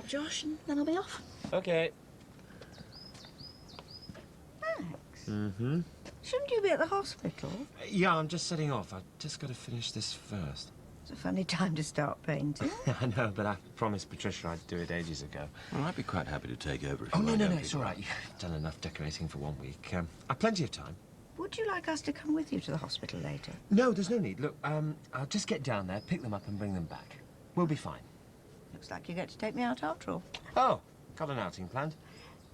Josh, and then I'll be off. OK. Max? Mm-hmm. Shouldn't you be at the hospital? Yeah, I'm just setting off. I've just got to finish this first. It's a funny time to start painting. I know, but I promised Patricia I'd do it ages ago. Well, I'd be quite happy to take over if Oh, you no, mind, no, young no, it's people. all right. You've done enough decorating for 1 week. I've plenty of time. Would you like us to come with you to the hospital later? No, there's no need. Look, I'll just get down there, pick them up and bring them back. We'll be fine. Looks like you get to take me out after all. Oh, got an outing planned?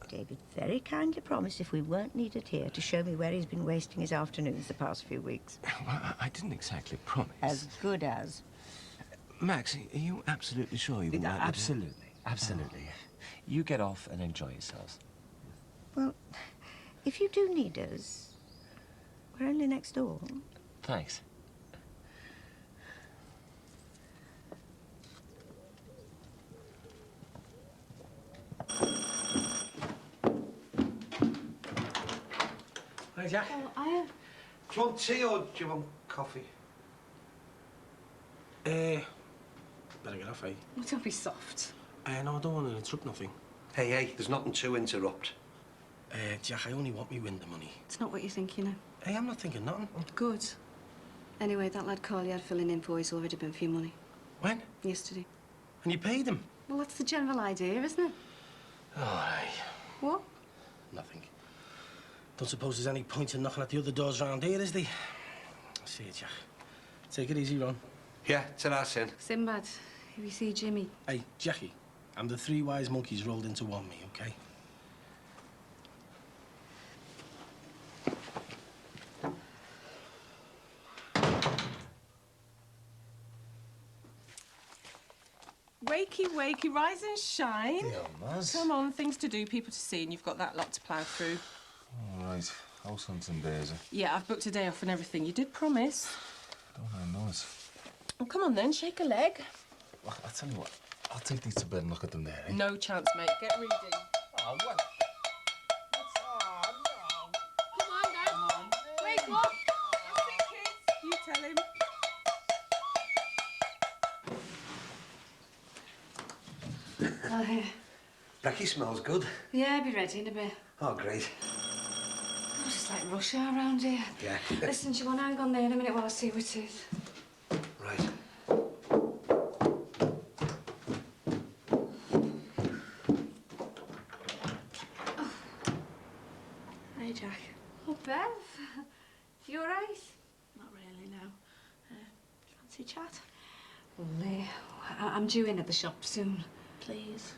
David very kindly promised if we weren't needed here to show me where he's been wasting his afternoons the past few weeks. Well, I didn't exactly promise. As good as. Max, are you absolutely sure you wouldn't like me to... Absolutely, absolutely. You get off and enjoy yourselves. Well, if you do need us, we're only next door. Thanks. Hi, Jack. Oh, I have... Do you want tea or do you want coffee? Better get off, eh? Oh, don't be soft. No, I don't want to interrupt nothing. Hey, there's nothing to interrupt. Jack, I only want me window money. It's not what you think, you know. Hey, I'm not thinking nothing. Good. Anyway, that lad Carly had filling in for, he's already been for your money. When? Yesterday. And you paid him? Well, that's the general idea, isn't it? Oh, aye. What? Nothing. Don't suppose there's any point in knocking at the other doors round here, is there? See you, Jack. Take it easy, Ron. Yeah, ta-ra, Sin. Sinbad, if you see Jimmy... Hey, Jackie, I'm the three wise monkeys rolled into one me, OK? Wakey, wakey, rise and shine. Yeah, Maz. Come on, things to do, people to see, and you've got that lot to plough through. All right, house hunting days. Yeah, I've booked a day off and everything. You did promise. Don't I know it? Well, come on then, shake a leg. Well, I'll tell you what, I'll take these to bed and look at them there, eh? No chance, mate. Get reading. Oh, what? Come on, then. Wake up. That's it, kids. You tell him. Oh, yeah. Becky smells good. Yeah, I'll be ready in a bit. Oh, great. Oh, it's just like rush hour around here. Yeah. Listen, do you want to hang on there in a minute while I see what it is? Right. Hey, Jack. Oh, Bev. You all right? Not really, no. Fancy chat? Well, I'm due in at the shop soon. Please.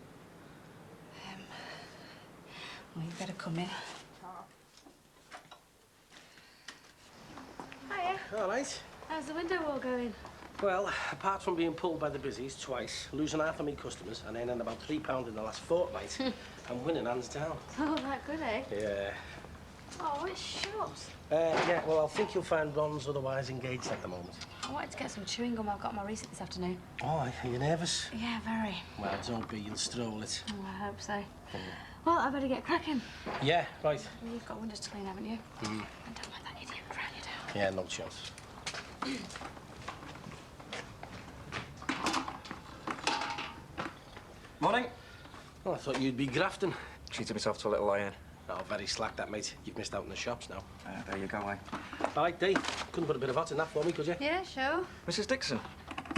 Well, you better come in. Hiya. All right. How's the window wall going? Well, apart from being pulled by the busies twice, losing half of me customers, and earning about £3 in the last fortnight, I'm winning hands down. Oh, that good, eh? Yeah. Oh, it's shut. Yeah, well, I think you'll find Ron's otherwise engaged at the moment. I wanted to get some chewing gum. I've got my receipt this afternoon. Oh, are you nervous? Yeah, very. Well, don't be. You'll stroll it. Oh, I hope so. Well, I better get cracking. Yeah, right. Well, you've got windows to clean, haven't you? And don't let that idiot drown you down. Yeah, no chance. Morning. Well, I thought you'd be grafting. Treated myself to a little lie-in. Oh, very slack that, mate. You've missed out in the shops now. There you go, eh? All right, Dave. Couldn't put a bit of hot in that for me, could you? Yeah, sure. Mrs. Dixon,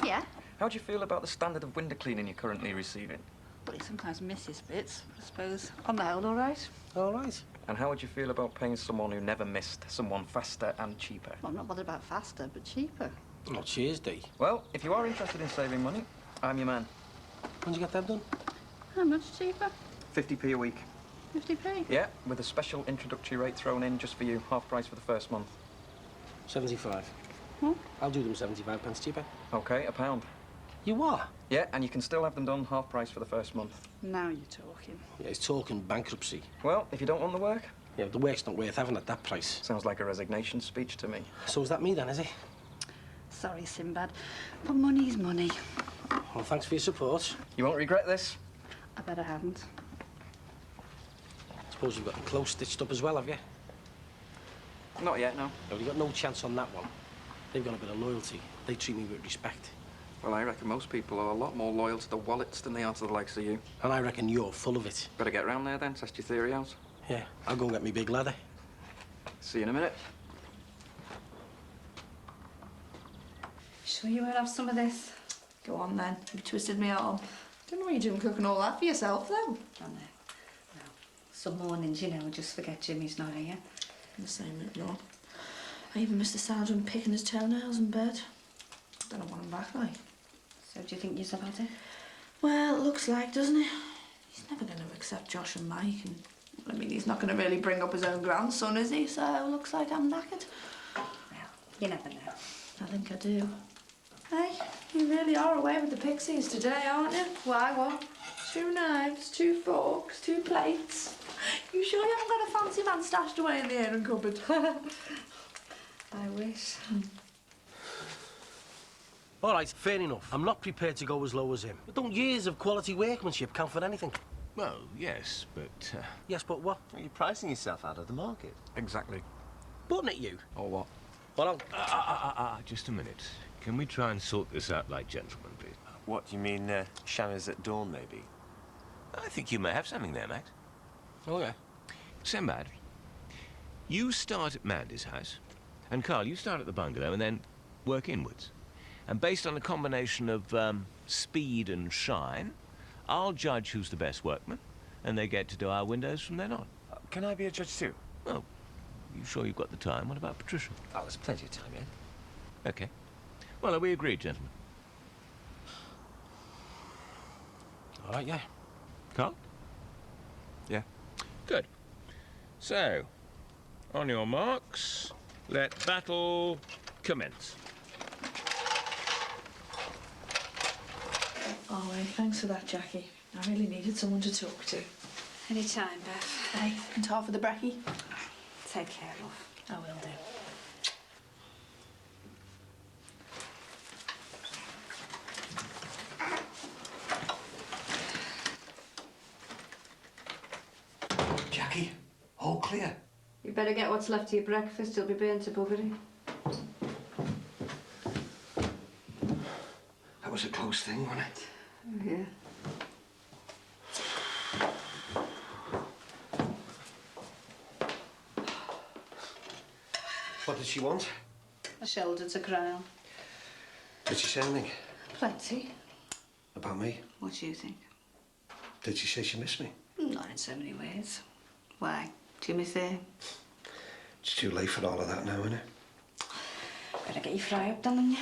Yeah? how do you feel about the standard of window cleaning you're currently receiving? Well, he sometimes misses bits, I suppose. On the whole, all right. All right. And how would you feel about paying someone who never missed, someone faster and cheaper? Well, I'm not bothered about faster, but cheaper. Oh, cheers, Dave. Well, if you are interested in saving money, I'm your man. When'd you get that done? How much cheaper? 50p a week. 50p. Yeah, with a special introductory rate thrown in just for you, half price for the first month. 75. Hmm? I'll do them 75 pence cheaper. Okay, £1. You are? Yeah, and you can still have them done half price for the first month. Now you're talking. Yeah, he's talking bankruptcy. Well, if you don't want the work, Yeah, the work's not worth having at that price. sounds like a resignation speech to me. So is that me then, is it? Sorry, Sinbad, but money's money. Well, thanks for your support. You won't regret this. I bet I haven't. Suppose you've got the clothes stitched up as well, have you? Not yet, no. No, you've got no chance on that one. They've got a bit of loyalty. They treat me with respect. Well, I reckon most people are a lot more loyal to the wallets than they are to the likes of you. And I reckon you're full of it. Better get round there then, test your theory out. Yeah, I'll go and get me big ladder. See you in a minute. Sure you won't have some of this? Go on then. You twisted me arm. Don't know what you're doing cooking all that for yourself, though. I know. No. Some mornings, you know, I just forget Jimmy's not here. I'm the same with you. I even missed the sound of him picking his toenails in bed. Don't know what I'm back like. So do you think you've had it? Well, it looks like, doesn't it? He's never going to accept Josh and Mike, and I mean, he's not going to really bring up his own grandson, is he? So it looks like I'm knackered. Well, you never know. I think I do. Hey, you really are away with the pixies today, aren't you? Why, what? 2 knives, 2 forks, 2 plates. You sure you haven't got a fancy man stashed away in the airing cupboard? I wish. All right, fair enough. I'm not prepared to go as low as him. But don't years of quality workmanship count for anything? Well, yes, but... Yes, but what? You're pricing yourself out of the market. Exactly. Button at you. Or what? Well, just a minute. Can we try and sort this out like gentlemen, please? What, do you mean showers at dawn, maybe? I think you may have something there, Max. oh yeah. Sinbad, you start at Mandy's house, and Carl, you start at the bungalow, and then work inwards. And based on a combination of speed and shine, I'll judge who's the best workman, and they get to do our windows from then on. Can I be a judge too? Well, you sure you've got the time? What about Patricia? Oh, there's plenty of time, yeah? Okay. Well, are we agreed, gentlemen? All right, yeah. Carl? Yeah. Good. So, on your marks, let battle commence. Oh, hey, thanks for that, Jackie. I really needed someone to talk to. Any time, Beth. Hey, and half of the brekkie? Take care, love. I will do. Jackie, all clear. You better get what's left of your breakfast. It'll be burnt to buggery. That was a close thing, wasn't it? Oh, yeah. What did she want? A shoulder to cry on. Did she say anything Plenty. about me? What do you think? Did she say she missed me? Not in so many ways. Why? Do you miss her? It's too late for all of that now, isn't it? Better get your fry up, darling, you.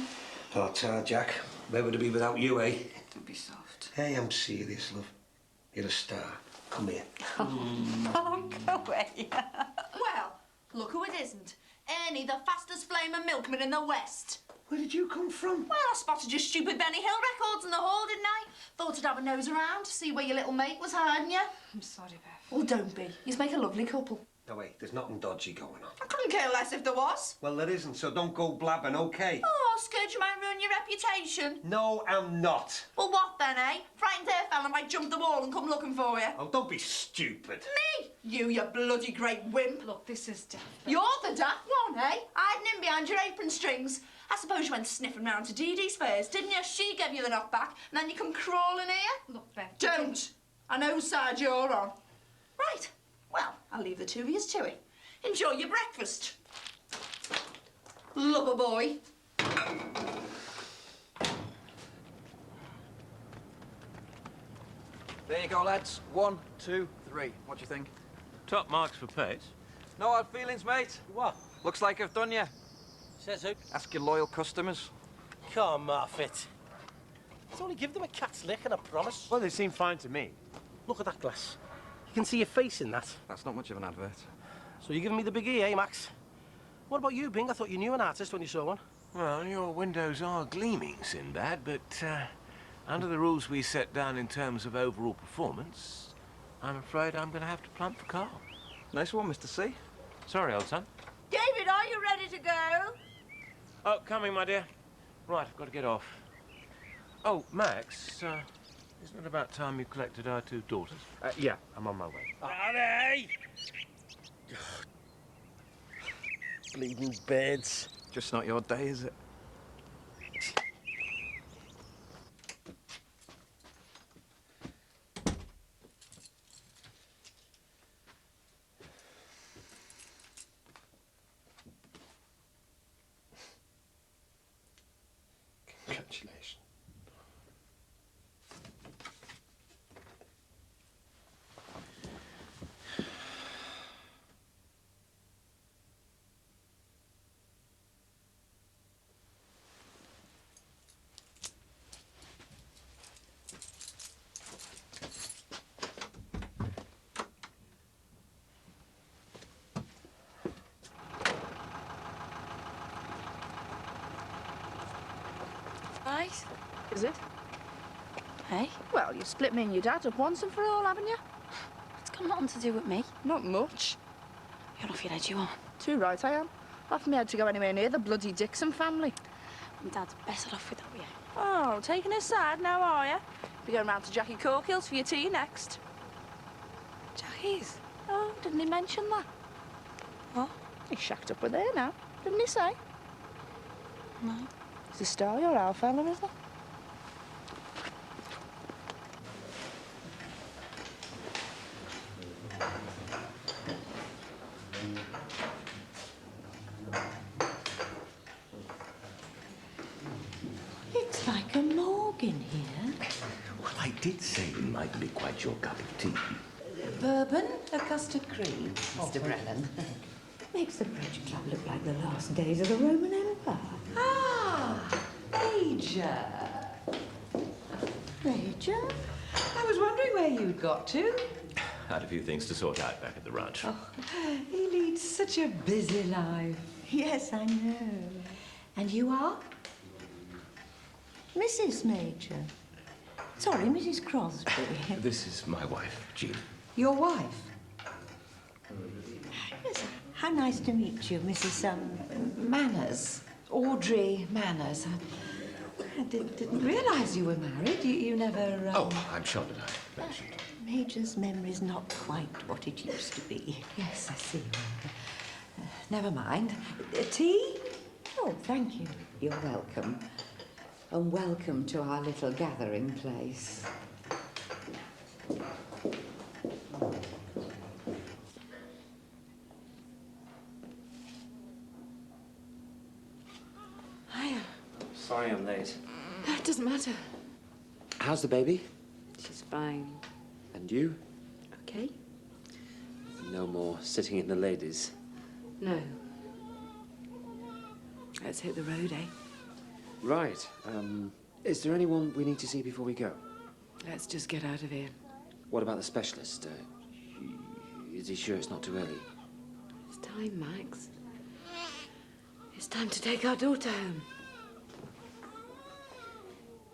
Oh, Jack. Where would it be without you, eh? Don't be soft. Hey, I'm serious, love. You're a star. Come here. Oh, go away. Well, look who it isn't. Ernie, the fastest flaming milkman in the West. Where did you come from? Well, I spotted your stupid Benny Hill records in the hall, didn't I? Thought I'd have a nose around to see where your little mate was hiding you. I'm sorry, Beth. Well, don't be. You make a lovely couple. No, wait, there's nothing dodgy going on. I couldn't care less if there was. Well, there isn't, so don't go blabbing, okay? Oh, scared you might ruin your reputation. No, I'm not. Well, what then, eh? Frightened her fella might jump the wall and come looking for you. Oh, don't be stupid. Me? You bloody great wimp. Look, this is daft. You're the daft one, eh? Hiding in behind your apron strings. I suppose you went sniffing round to Dee Dee's first, didn't you? She gave you the knockback, and then you come crawling here. Look, Beth. Don't. I know whose side you're on. Right. Well, I'll leave the two of yous to it. Enjoy your breakfast. Lover boy. There you go, lads. 1, 2, 3. What do you think? Top marks for pace. No hard feelings, mate. What? Looks like I've done you. Says who? Ask your loyal customers. Come off it. Let's only give them a cat's lick and a promise. Well, they seem fine to me. Look at that glass. You can see your face in that. That's not much of an advert. So you're giving me the big E, eh, Max? What about you, Bing? I thought you knew an artist when you saw one. Well, your windows are gleaming, Sinbad, but under the rules we set down in terms of overall performance, I'm afraid I'm going to have to plump for Carl. Nice one, Mr. C. Sorry, old son. David, are you ready to go? Oh, coming, my dear. Right, I've got to get off. Oh, Max, isn't it about time you collected our 2 daughters? Yeah, I'm on my way. Hey! Bleeding birds. Just not your day, is it? Congratulations. Right, is it? Hey? Well, you split me and your dad up once and for all, haven't you? It's got nothing to do with me. Not much. You're off your head, you are. Too right I am. Off me head to go anywhere near the bloody Dixon family. My dad's best off with that, yeah. Oh, taking his side now, are you? Be going round to Jackie Corkill's for your tea next. Jackie's? Oh, didn't he mention that? What? He's shacked up with her now, didn't he say? No. He's a star, your old fella, isn't he? It's like a morgue in here. Well, I did say it mightn't be quite your cup of tea. Bourbon, a custard cream, Mr. Brennan. Makes the Bridge Club look like the last days of the Roman Empire. Ah, Major. Major? I was wondering where you'd got to. Had a few things to sort out back at the ranch. Oh, he leads such a busy life. Yes, I know. And you are? Mrs. Major. Sorry, Mrs. Crosby. This is my wife, Jean. Your wife? Yes, how nice to meet you, Mrs. Manners. Audrey Manners. I didn't realise you were married. You never... Oh, I'm sure that I mentioned. Major's memory's not quite what it used to be. Yes, I see. Never mind. Tea? Oh, thank you. You're welcome. And welcome to our little gathering place. Hiya. Sorry I'm late. It doesn't matter. How's the baby? She's fine. And you? Okay? No more sitting in the ladies. No. Let's hit the road, eh? Right. Is there anyone we need to see before we go? Let's just get out of here. What about the specialist? Is he sure it's not too early? It's time, Max. It's time to take our daughter home.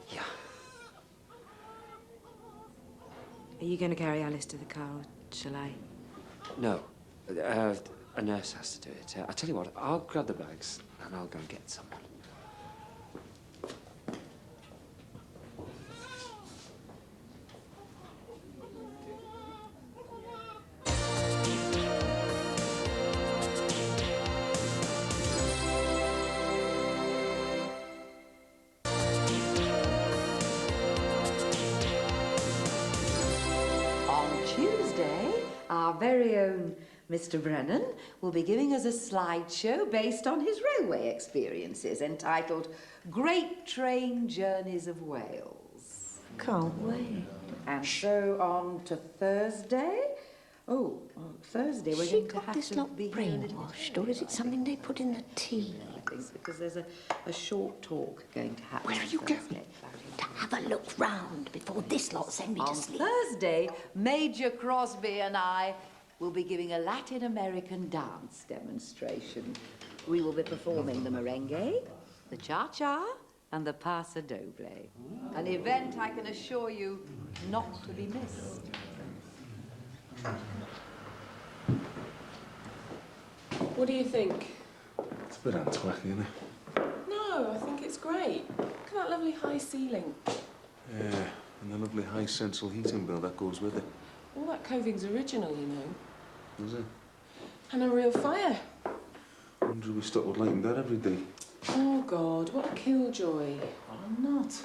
Yeah. Are you going to carry Alice to the car, or shall I? No. A nurse has to do it. I'll tell you what, I'll grab the bags and I'll go and get someone. On Tuesday, our very own Mr. Brennan will be giving us a slideshow based on his railway experiences entitled Great Train Journeys of Wales. Can't wait. And so on to Thursday. Oh, on Thursday we're She going to got have this to lot be here a little brainwashed, or is it something they put in the tea? I think, because there's a short talk going to happen. Where are you on going? Thursday. To have a look round before this lot send me On to sleep. Thursday, Major Crosby and I will be giving a Latin American dance demonstration. We will be performing the merengue, the cha-cha, and the paso doble. An event I can assure you not to be missed. What do you think? It's a bit antiquated, isn't it? No, I think it's great. Look at that lovely high ceiling. Yeah, and the lovely high central heating bill that goes with it. All that coving's original, you know. Is it? And a real fire. I wonder if we stuck with lighting that every day. Oh, God, what a killjoy. I'm not.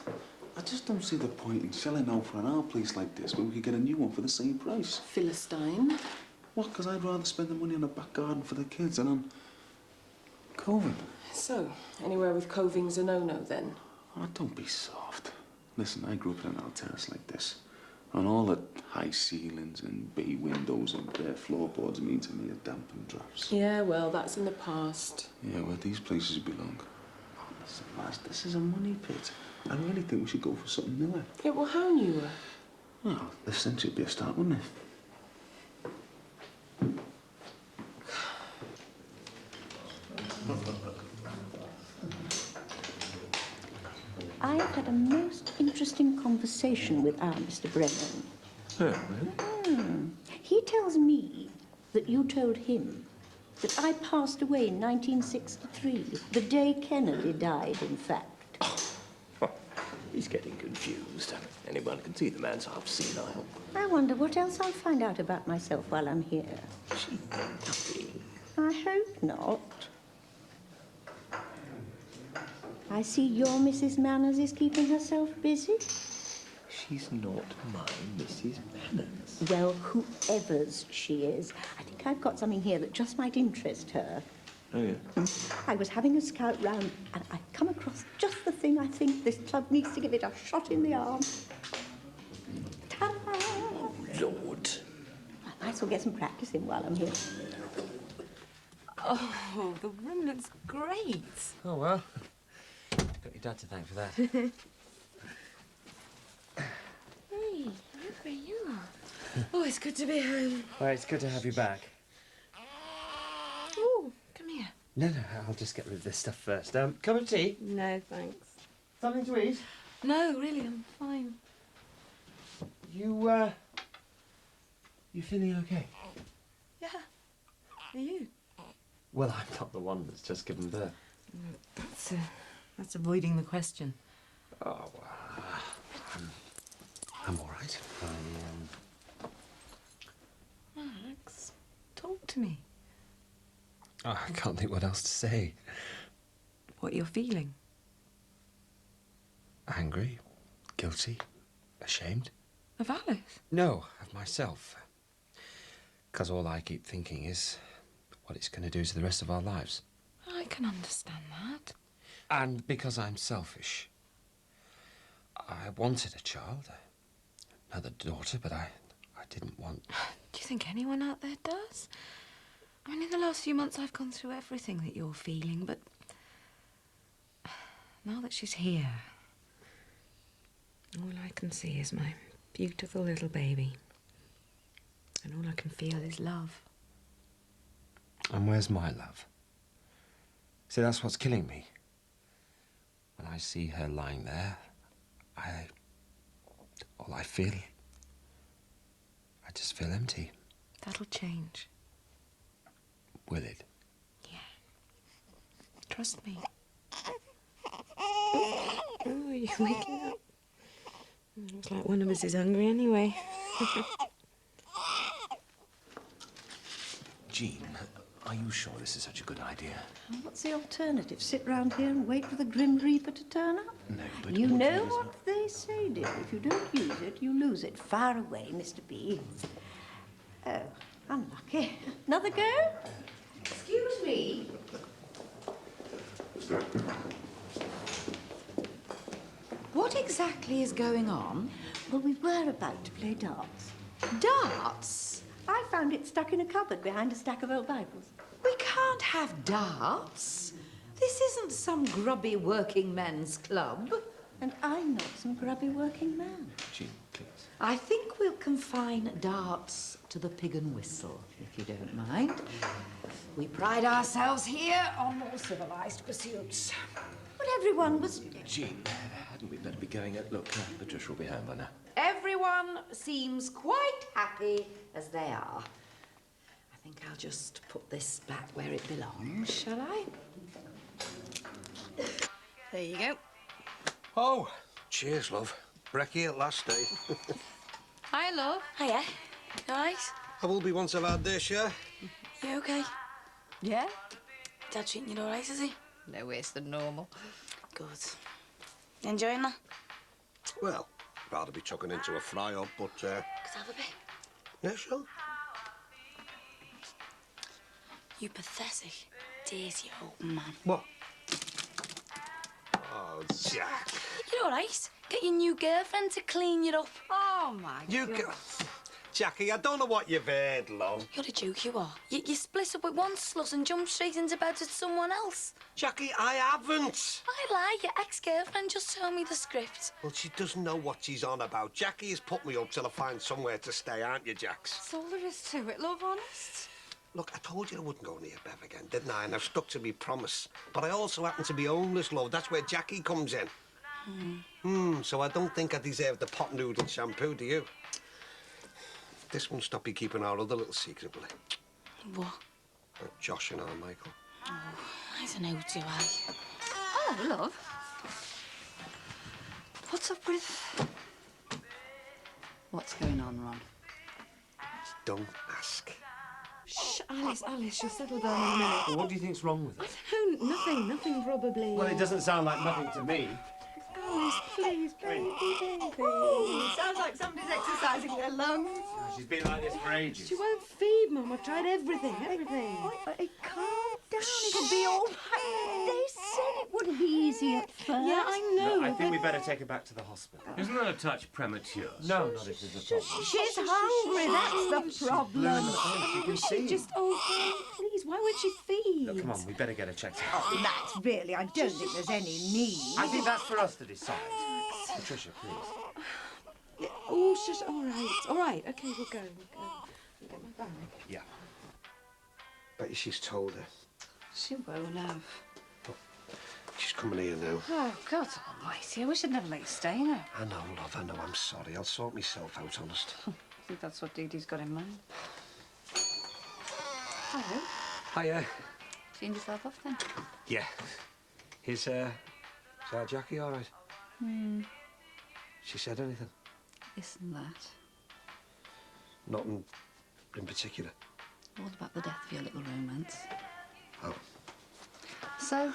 I just don't see the point in selling out for an old place like this when we could get a new one for the same price. Philistine. What? Because I'd rather spend the money on a back garden for the kids than on coving. So, anywhere with coving's a no-no, then? Oh, don't be soft. Listen, I grew up in an old terrace like this. And all the high ceilings and bay windows and bare floorboards mean to me are damp and drafts. Yeah, well, that's in the past. Yeah, where these places belong. Oh, listen, lads, this is a money pit. I really think we should go for something newer. Yeah, well, how newer? Well, this thing should be a start, wouldn't it? I've had a most interesting conversation with our Mr. Brennan. He tells me that you told him that I passed away in 1963, the day Kennedy died, in fact. He's getting confused. Anyone can see the man's half senile. I wonder what else I'll find out about myself while I'm here. I hope not. I see your Mrs. Manners is keeping herself busy. She's not my Mrs. Manners. Well, whoever's she is, I think I've got something here that just might interest her. Oh, yeah? I was having a scout round and I come across just the thing I think this club needs to give it a shot in the arm. Ta-da! Oh, Lord. I might as well get some practice in while I'm here. Oh, the room looks great. Oh, well. Got your dad to thank for that. Hey, look where you are. Oh, it's good to be home. Well, it's good to have you back. Oh, come here. No, I'll just get rid of this stuff first. Cup of tea? No, thanks. Something to eat? No, really, I'm fine. You feeling okay? Yeah. Are you? Well, I'm not the one that's just given birth. That's avoiding the question. Oh, I'm all right. Max, talk to me. I can't think what else to say. What you're feeling. Angry, guilty, ashamed. Of Alice? No, of myself. Because all I keep thinking is what it's going to do to the rest of our lives. I can understand that. And because I'm selfish. I wanted a child, another daughter, but I didn't want... Do you think anyone out there does? I mean, in the last few months I've gone through everything that you're feeling, but now that she's here, all I can see is my beautiful little baby. And all I can feel is love. And where's my love? See, that's what's killing me. When I see her lying there, all I feel, I just feel empty. That'll change. Will it? Yeah. Trust me. Oh, are you waking up? Looks like one of us is hungry anyway. Jean, are you sure this is such a good idea? And what's the alternative? Sit round here and wait for the Grim Reaper to turn up? No, but... You know what they say, dear. If you don't use it, you lose it. Far away, Mr. B. Oh, unlucky. Another go? Excuse me. What exactly is going on? Well, we were about to play darts. Darts? I found it stuck in a cupboard behind a stack of old Bibles. We can't have darts. This isn't some grubby working men's club. And I'm not some grubby working man. Jean, please. I think we'll confine darts to the Pig and Whistle, if you don't mind. We pride ourselves here on more civilised pursuits. But everyone was... Jean, hadn't we better be going? Look, Patricia will be home by now. Everyone seems quite happy as they are. I think I'll just put this back where it belongs, shall I? There you go. Oh, cheers, love. Brekkie at last, eh? Hi, love. Hiya. You all right? I will be once I've had this, yeah? You okay? Yeah? Dad treating you all right, is he? No worse than normal. Good. You enjoying that? Well, rather be chucking into a fry-up, but, Could I have a bit? yeah, sure. You pathetic, dirty old man. What? Oh, Oh, Jack. You're all right. Get your new girlfriend to clean you up. Oh, my God. Jackie, I don't know what you've heard, love. You're a joke, you are. You split up with one slut and jumped straight into bed with someone else. Jackie, I haven't. I lie. Your ex-girlfriend just told me the script. Well, she doesn't know what she's on about. Jackie has put me up till I find somewhere to stay, aren't you, Jax? That's all there is to it, love, honest. Look, I told you I wouldn't go near Bev again, didn't I? And I've stuck to my promise. But I also happen to be homeless, love. That's where Jackie comes in. So I don't think I deserve the pot noodle shampoo, do you? This won't stop you keeping our other little secret, will it? What? Josh and Michael. Oh, I don't know, do I? Oh, love. What's up with... What's going on, Ron? Don't ask. Shh, Alice, you'll settle down in a minute. Well, what do you think's wrong with it? No, nothing probably. Well, it doesn't sound like nothing to me. Alice, please, baby. Sounds like somebody's exercising their lungs. She's been like this for ages. She won't feed, Mum. I've tried everything. Calm down, it'll be all right. They said it wouldn't be easy at first. Yeah, I know. Look, I think we better take her back to the hospital. Isn't that a touch premature? No, not if there's a problem. She's hungry, that's the problem. She can see. Just, please, why won't she feed? Look, come on, we better get her checked out. Oh, Max, really, I don't think there's any need. I think that's for us to decide. Patricia, please. Oh, shush. All right. Okay, we'll go. Get my bag. Yeah. Bet you she's told her. She won't have. She's coming here now. Oh, God almighty. I wish I'd never let you stay now. I know, love, I know. I'm sorry. I'll sort myself out, honest. I think that's what Dee Dee's got in mind. Hello. Hiya. Cleaned yourself off then? Yeah. Is our Jackie all right? She said anything? Isn't that Nothing in particular. all about the death of your little romance? Oh. So,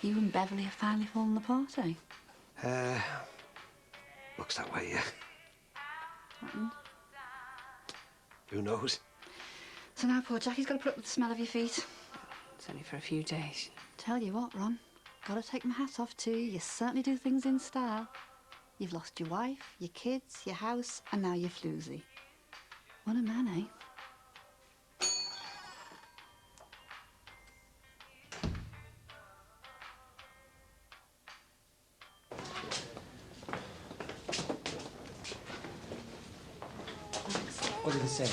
you and Beverly have finally fallen apart, eh? Looks that way, yeah. Happened. Who knows? So now poor Jackie's got to put up with the smell of your feet. It's only for a few days. Tell you what, Ron, gotta take my hat off to you. You certainly do things in style. You've lost your wife, your kids, your house, and now your floozy. What a man, eh? What did he say?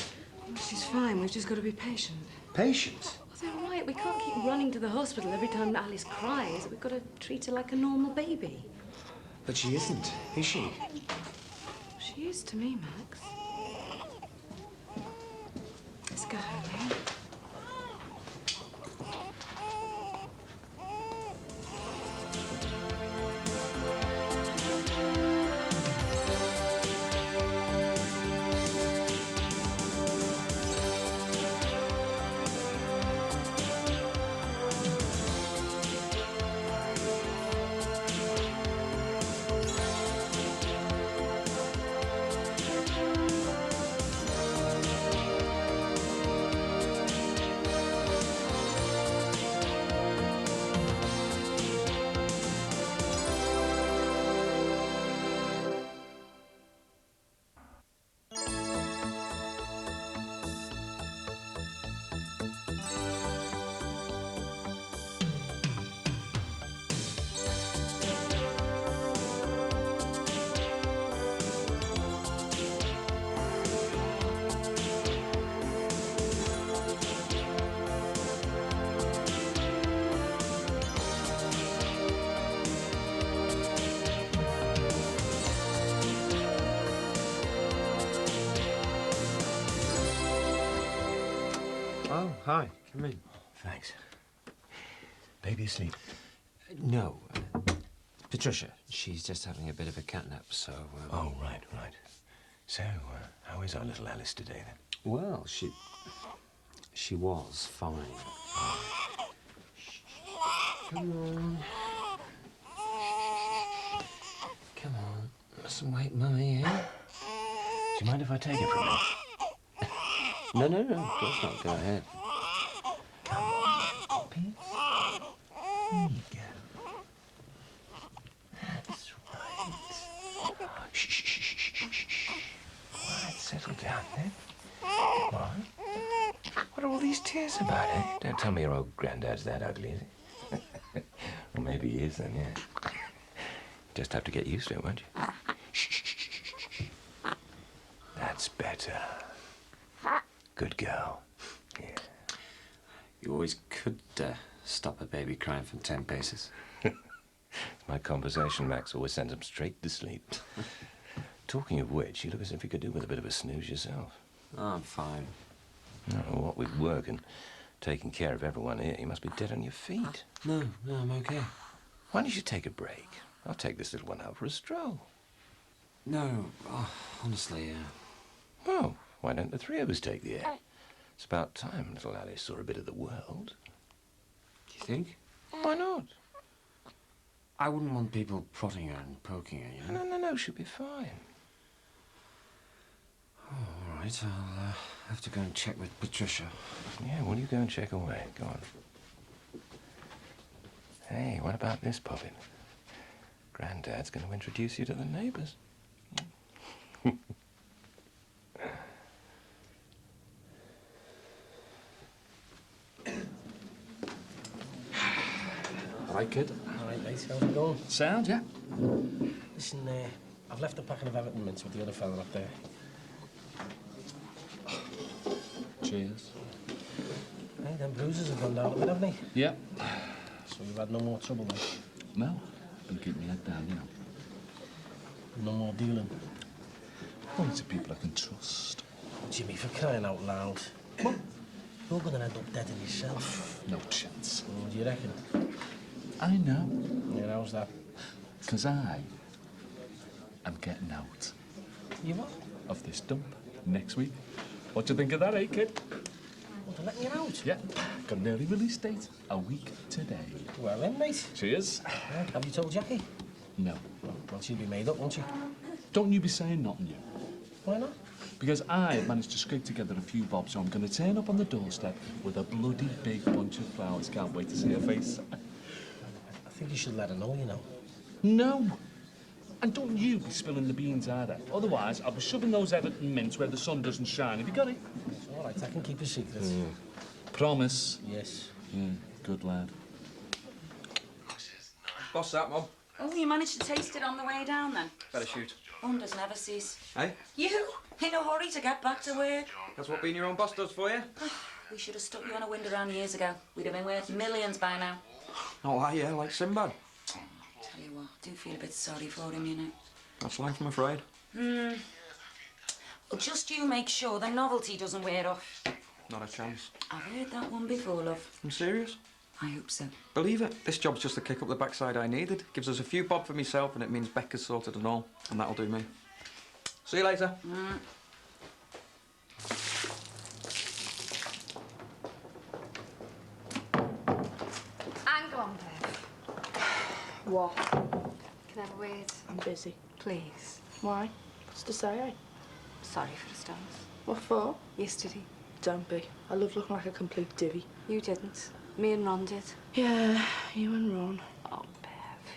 Oh, she's fine. We've just got to be patient. Patient? Well, they're right. We can't keep running to the hospital every time Alice cries. We've got to treat her like a normal baby. But she isn't, is she? She is to me, Max. Let's go home, eh? Oh, hi. Come in. Thanks. Baby asleep? No. Patricia, she's just having a bit of a catnap, so... Oh, right. So, how is our little Alice today, then? Well, she was fine. Come on. Come on. Mustn't wake Mummy, eh? Do you mind if I take it from you? No, of course not. Go ahead. Come on, Poppy. There you go. Quiet, settle down then. Come on. What are all these tears about, eh? Don't tell me your old granddad's that ugly, is he? Well, maybe he is then, yeah. Just have to get used to it, won't you? That's better. Good girl. Yeah. You always could stop a baby crying from 10 paces. My conversation, Max, always sends him straight to sleep. Talking of which, you look as if you could do with a bit of a snooze yourself. Oh, I'm fine. Oh, what with work and taking care of everyone here, you must be dead on your feet. No, I'm okay. Why don't you take a break? I'll take this little one out for a stroll. No, honestly, Oh, why don't the three of us take the air? It's about time little Alice saw a bit of the world. Do you think? Why not? I wouldn't want people prodding her and poking her, you know? No, she'll be fine. Oh, all right, I'll have to go and check with Patricia. Yeah, well, you go and check away. Go on. Hey, what about this, Poppin? Granddad's going to introduce you to the neighbours. All right, kid. All right, mate. How's it going? Sound, yeah. Listen, I've left a packet of Everton mints with the other fella up there. Cheers. Hey, them bruises have gone down a bit, haven't they? Yeah. So you've had no more trouble, then? No, been keeping my head down, you know. No more dealing? Only to people I can trust. Jimmy, for crying out loud. What? You're going to end up dead in yourself. No chance. What do you reckon? I know. Yeah, how's that? Because I am getting out. You what? Of this dump next week. What do you think of that, eh, kid? What, they're letting you out? Yeah. Got an early release date. A week today. Well then, mate. Cheers. Have you told Jackie? No. Well, she'll be made up, won't she? Don't you be saying nothing, you. Why not? Because I managed to scrape together a few bob, so I'm going to turn up on the doorstep with a bloody big bunch of flowers. Can't wait to see her face. I think you should let her know, you know. No. And don't you be spilling the beans either. Otherwise, I'll be shoving those Everton mints where the sun doesn't shine. Have you got it? It's all right, I can keep a secret. Promise? Yes. Good lad. What's that, Mum? Oh, you managed to taste it on the way down then? Better shoot. Wonders never cease. Hey? You, in a hurry to get back to work. That's what being your own boss does for you. We should have stuck you on a window around years ago. We'd have been worth millions by now. Oh, yeah, like Sinbad. Tell you what, I do feel a bit sorry for him, you know. That's life, I'm afraid. Well, just you make sure the novelty doesn't wear off. Not a chance. I've heard that one before, love. I'm serious. I hope so. Believe it, this job's just the kick up the backside I needed. Gives us a few bob for myself and it means Becca's sorted and all. And that'll do me. See you later. Hang on, Bev. What? Can I have a word? I'm busy. Please. Why? What's to say, eh? Sorry for the stones. What for? Yesterday. Don't be. I love looking like a complete divvy. You didn't. Me and Ron did. Yeah, you and Ron. Oh, Bev,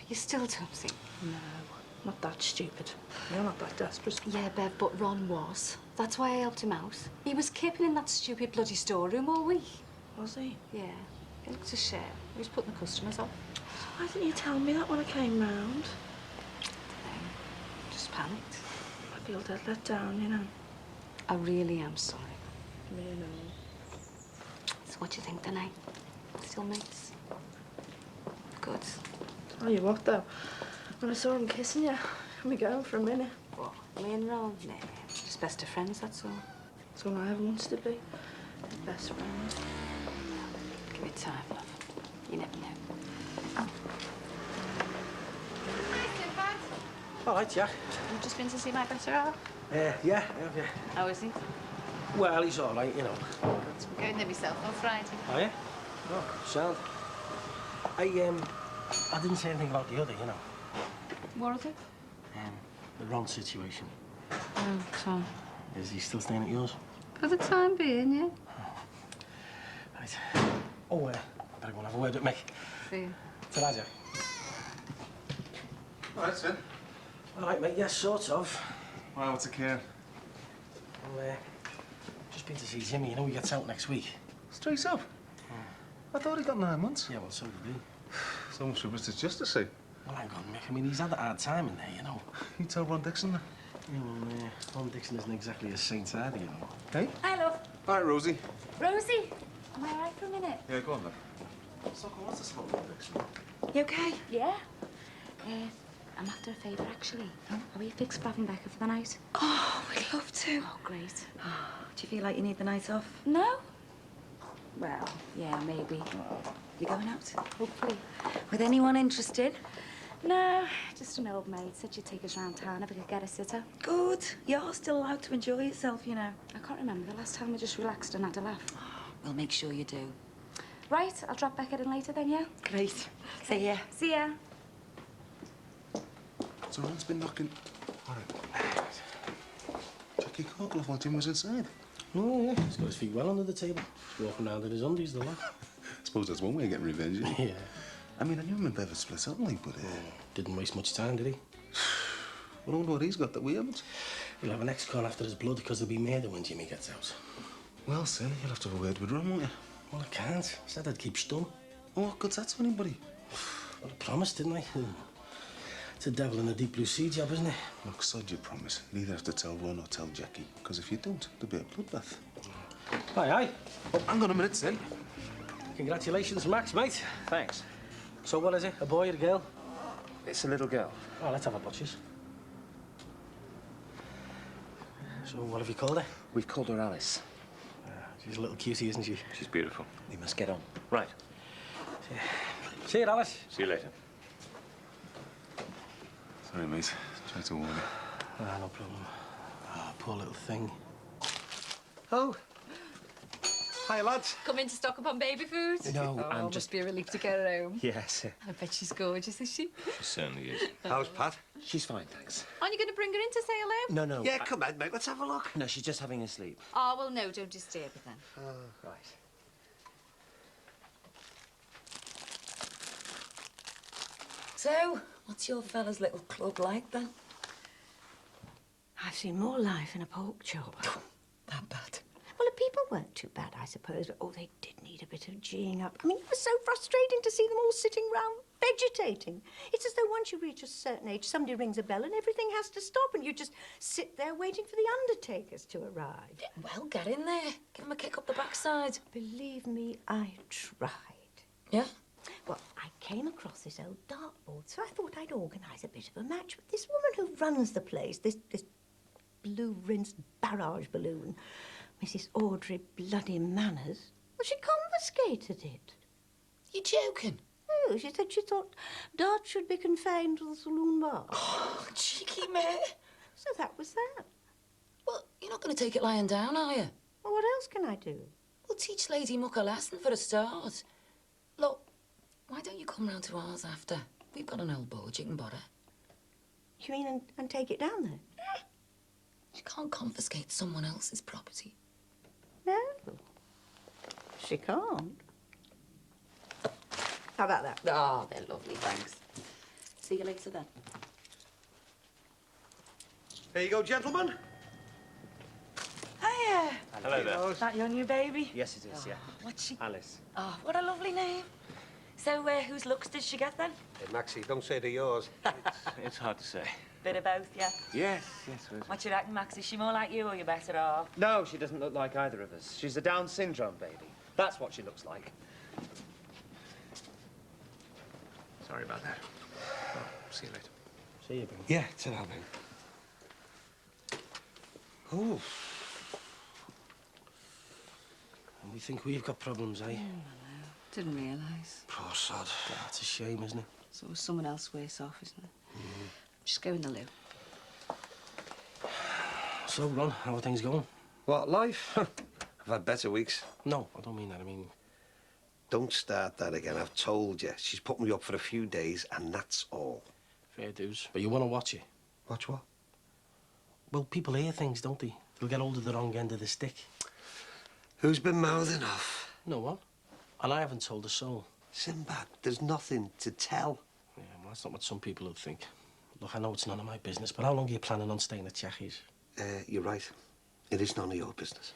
you still don't think? No, not that stupid. You're not that desperate. Yeah, Bev, but Ron was. That's why I helped him out. He was keeping in that stupid bloody storeroom all week. Was he? Yeah. It was a shame. He was putting the customers off. Why didn't you tell me that when I came round? Just panicked. I feel dead let down, you know. I really am sorry. Me and So what do you think tonight? Still mates? Good. Tell you what, though. When I saw him kissing you, we going for a minute. What? Me and Ron? Nah, just best of friends, that's all. That's all I ever wanted to be. Best friend. Give it time, love. You never know. All right, Jack. You've just been to see my better half? Yeah, I have, yeah. How is he? Well, he's all right, you know. I'm going there myself on Friday. Oh, yeah? Oh, sound. I didn't say anything about the other, you know. What is it? The Ron situation. Oh, so. Is he still staying at yours? For the time being, yeah. Right. Oh, I better go and have a word with me. See you. Ta-ra, Jack. All right, sir. All right, mate, yes, sort of. Why, what's a care? Well, just been to see Jimmy. You know he gets out next week. Straight up? I thought he got 9 months. Yeah, well, so did he. So much for Mr. Justice, eh? Well, hang on, Mick. I mean, he's had a hard time in there, you know. You tell Ron Dixon that. Yeah, well, Ron Dixon isn't exactly a saint either, you know. Hey? Hi, love. All right, Rosie. Rosie, am I all right for a minute? Yeah, go on, then. So, what's this about Ron Dixon? You okay? Yeah. I'm after a favour, actually. Are we fixed for having Becca for the night? Oh, we'd love to. Oh, great. Do you feel like you need the night off? No? Well, yeah, maybe. You going out? Hopefully. With anyone interested? No, just an old maid said she'd take us round town if we could get a sitter. Good. You're still allowed to enjoy yourself, you know. I can't remember the last time I just relaxed and had a laugh. We'll make sure you do. Right, I'll drop Becca in later then, yeah? Great. See ya. See ya. So Ron's been knocking... All right. Jackie Corkle while Jim was inside. Oh, yeah. He's got his feet well under the table. He's walking around in his undies, the lot. I suppose that's one way of getting revenge, isn't it? Yeah. I mean, I knew him and Bev had split up, like, but... Didn't waste much time, did he? I wonder what he's got that we haven't. He'll have an ex-con after his blood because there'll be murder when Jimmy gets out. Well, Sally, you'll have to have a word with Ron, won't you? Well, I can't. I said I'd keep stum. Oh, what good's that to anybody? Well, I promised, didn't I? It's a devil in a deep blue sea job, isn't it? Look, sod your promise. You'll either have to tell Ron or tell Jackie, because if you don't, there'll be a bloodbath. Aye. Oh, hang on a minute, Sil. Congratulations, Max, mate. Thanks. So what is it, a boy or a girl? It's a little girl. Oh, let's have a butchers. So what have you called her? We've called her Alice. She's a little cutie, isn't she? She's beautiful. We must get on. Right. See you, Alice. See you later. Sorry, mate. Tried to warn you. Ah, no problem. Ah, poor little thing. Oh. Hi, lads. Come in to stock up on baby food? No, I'm must just... be a relief to get her home. Yes. I bet she's gorgeous, is she? She certainly is. How's Pat? She's fine, thanks. Aren't you going to bring her in to say hello? No. Yeah, come on, mate. Let's have a look. No, she's just having a sleep. Oh, well, no, don't disturb her then. Right. So, what's your fella's little club like, then? I've seen more life in a pork chop. That bad? Well, the people weren't too bad, I suppose, but, oh, they did need a bit of geeing up. I mean, it was so frustrating to see them all sitting round vegetating. It's as though once you reach a certain age, somebody rings a bell and everything has to stop and you just sit there waiting for the undertakers to arrive. Well, get in there. Give him a kick up the backside. Believe me, I tried. Yeah? Well, I came across this old dartboard, so I thought I'd organise a bit of a match. But this woman who runs the place, this blue-rinsed barrage balloon, Mrs. Audrey Bloody Manners, well, she confiscated it. You joking? Oh, she said she thought darts should be confined to the saloon bar. Oh, cheeky mate. So that was that. Well, you're not going to take it lying down, are you? Well, what else can I do? Well, teach Lady Muck a lesson for a start. Look, why don't you come round to ours after? We've got an old board you can borrow. You mean and take it down there? She can't confiscate someone else's property. No, she can't. How about that? Oh, they're lovely, thanks. See you later then. Here you go, gentlemen. Hiya. Hello there. Is that your new baby? Yes, it is, yeah. What's she? Alice. Oh, what a lovely name. So, whose looks did she get then? Hey, Maxie, don't say they're yours. It's hard to say. Bit of both, yeah. Yes. What you reckon, Max? Is she more like you or you better off? No, she doesn't look like either of us. She's a Down syndrome baby. That's what she looks like. Sorry about that. Well, see you later. See you, Ben. Yeah, ta-ra, Ben. Oh. And we think we've got problems, eh? Didn't realise. Poor sod. That's a shame, isn't it? So someone else worse off, isn't it? Just go in the loo. So, Ron, how are things going? What, life? I've had better weeks. No, I don't mean that. I mean... Don't start that again. I've told you. She's put me up for a few days, and that's all. Fair dues. But you want to watch it? Watch what? Well, people hear things, don't they? They'll get hold of the wrong end of the stick. Who's been mouthing off? No one. And I haven't told a soul. Sinbad, there's nothing to tell. Yeah, well, that's not what some people would think. Look, I know it's none of my business, but how long are you planning on staying at Jackie's? You're right. It is none of your business.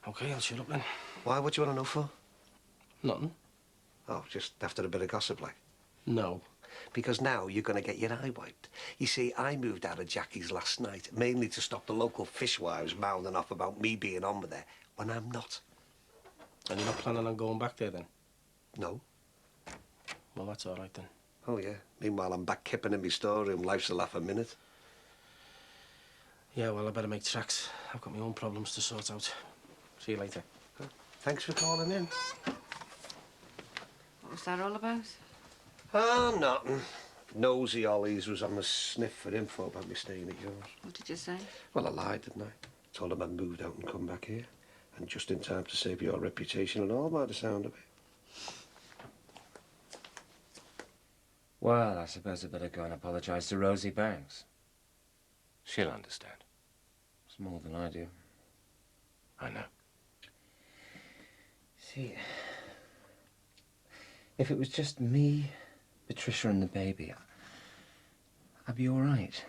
OK, I'll shut up then. Why? What do you want to know for? Nothing. Oh, just after a bit of gossip, like? No. Because now you're going to get your eye wiped. You see, I moved out of Jackie's last night, mainly to stop the local fishwives mouthing off about me being on with her, when I'm not. And you're not planning on going back there, then? No. Well, that's all right, then. Oh, yeah. Meanwhile, I'm back kipping in my storeroom. Life's a laugh a minute. Yeah, well, I better make tracks. I've got my own problems to sort out. See you later. Thanks for calling in. What was that all about? Oh, nothing. Nosy Ollie's was on the sniff for info about me staying at yours. What did you say? Well, I lied, didn't I? Told him I'd moved out and come back here. And just in time to save your reputation and all, by the sound of it. Well, I suppose I'd better go and apologise to Rosie Banks. She'll understand. It's more than I do. I know. See, if it was just me, Patricia and the baby, I'd be all right.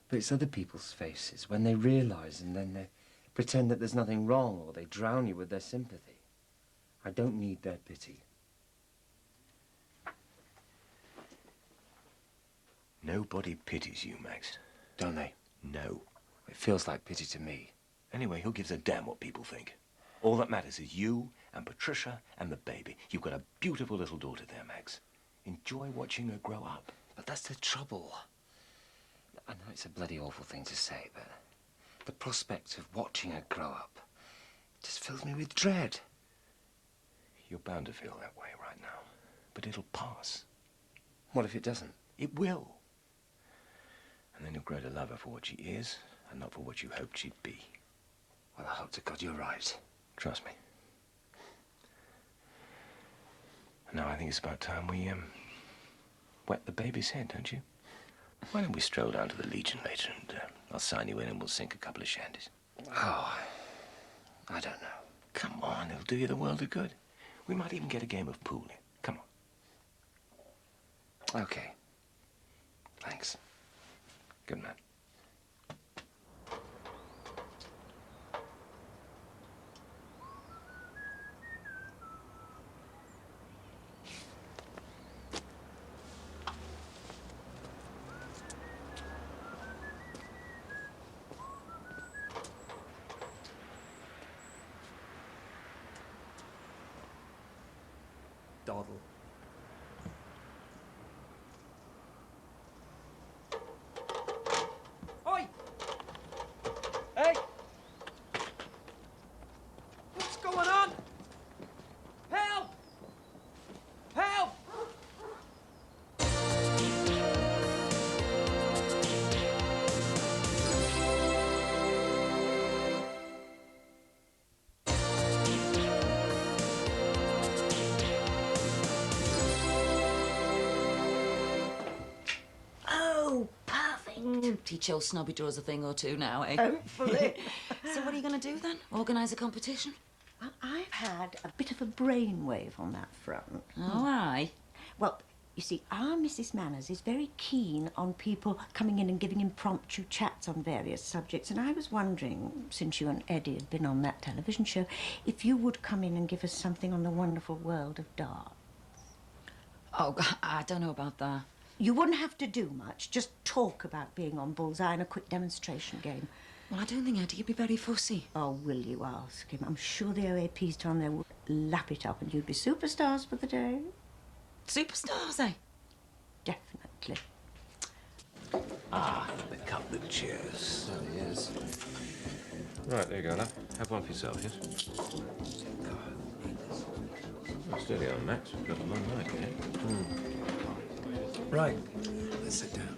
But it's other people's faces when they realise and then they pretend that there's nothing wrong or they drown you with their sympathy. I don't need their pity. Nobody pities you, Max. Don't they? No. It feels like pity to me. Anyway, who gives a damn what people think? All that matters is you and Patricia and the baby. You've got a beautiful little daughter there, Max. Enjoy watching her grow up. But that's the trouble. I know it's a bloody awful thing to say, but the prospect of watching her grow up just fills me with dread. You're bound to feel that way right now. But it'll pass. What if it doesn't? It will. And then you'll grow to love her for what she is and not for what you hoped she'd be. Well, I hope to God you're right. Trust me. Now I think it's about time we, wet the baby's head, don't you? Why don't we stroll down to the Legion later and I'll sign you in and we'll sink a couple of shandies. Oh, I don't know. Come on, it'll do you the world of good. We might even get a game of pool in. Come on. Okay. Thanks. Good man. Doddle. Oi! Hey! What's going on? Help! Help! Oh, perfect. Teach old Snobby Draws a thing or two now, eh? Hopefully. So what are you going to do then? Organise a competition? Well, I've had a bit of a brainwave on that front. Oh, aye. Well, you see, our Mrs. Manners is very keen on people coming in and giving impromptu chats on various subjects. And I was wondering, since you and Eddie had been on that television show, if you would come in and give us something on the wonderful world of darts. Oh, I don't know about that. You wouldn't have to do much. Just talk about being on Bullseye in a quick demonstration game. Well, I don't think Eddie'd be very fussy. Oh, will you ask him? I'm sure the OAP's down there would lap it up and you'd be superstars for the day. Superstars, eh? Definitely. Ah, a couple of cheers. There he is. Right, there you go, love. Have one for yourself, yes? Oh, steady on, Max. We've got a long night here. Right. Let's sit down.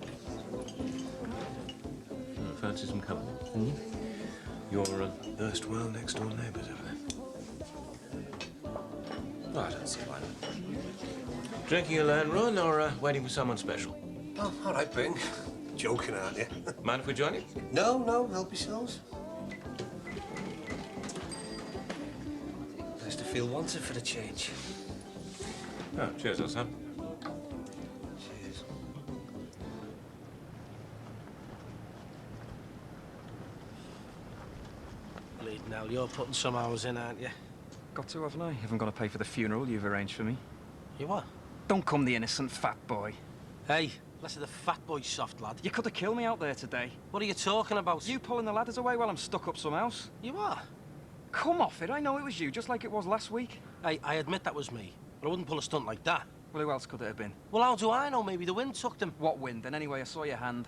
Fancy some company? Your erstwhile next-door neighbours over there. Oh, I don't see why not. Drinking alone, Ron, or waiting for someone special? Oh, all right, Bing. Joking, aren't you? Mind if we join you? No, no, help yourselves. Nice to feel wanted for the change. Oh, cheers, old son. Cheers. Nell, you're putting some hours in, aren't you? Got to, haven't I? You haven't got to pay for the funeral you've arranged for me. You what? Don't come the innocent fat boy. Hey, less of the fat boy soft lad. You could have killed me out there today. What are you talking about? You pulling the ladders away while I'm stuck up some house. You are? Come off it, I know it was you, just like it was last week. Hey, I admit that was me, but I wouldn't pull a stunt like that. Well, who else could it have been? Well, how do I know? Maybe the wind took them. What wind? And anyway, I saw your hand.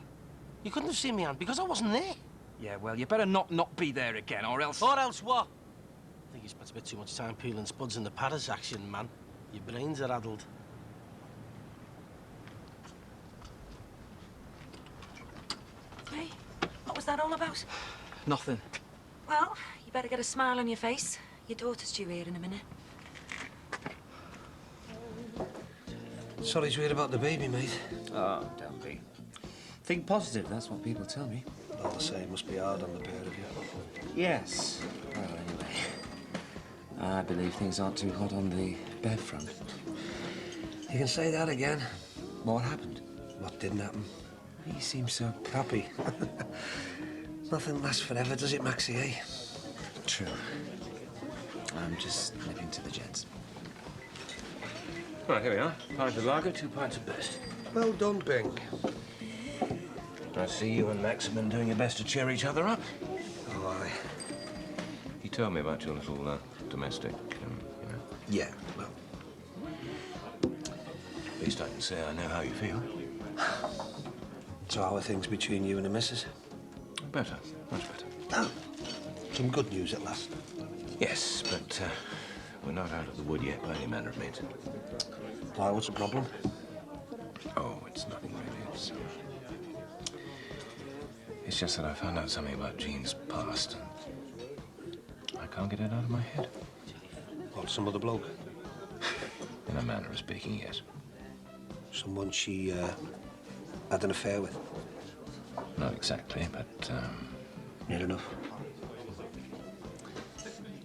You couldn't have seen me hand because I wasn't there. Yeah, well, you better not be there again, or else... Or else what? I think you spent a bit too much time peeling spuds in the Paris action, man. Your brains are addled. Hey, what was that all about? Nothing. Well, you better get a smile on your face. Your daughter's due here in a minute. Sorry to hear about the baby, mate. Oh, don't be. Think positive, that's what people tell me. All the same, must be hard on the pair of you. Yes. Well, anyway, I believe things aren't too hot on the bed front. You can say that again. What happened? What didn't happen? You seem so happy. Nothing lasts forever, does it, Maxie, eh? True. I'm just nipping to the gents. Right, here we are. Pint of lager, 2 pints of best. Well done, Bing. I see you and Maximin doing your best to cheer each other up. Oh, aye. You told me about your little domestic, you know. Yeah, well. At least I can say I know how you feel. So how are things between you and the missus? Better, much better. Oh, some good news at last. Yes, but we're not out of the wood yet by any manner of means. Why, what's the problem? Oh, it's nothing really. It's just that I found out something about Jean's past. And I can't get it out of my head. What, some other bloke? In a manner of speaking, yes. Someone she had an affair with? Not exactly, but near enough.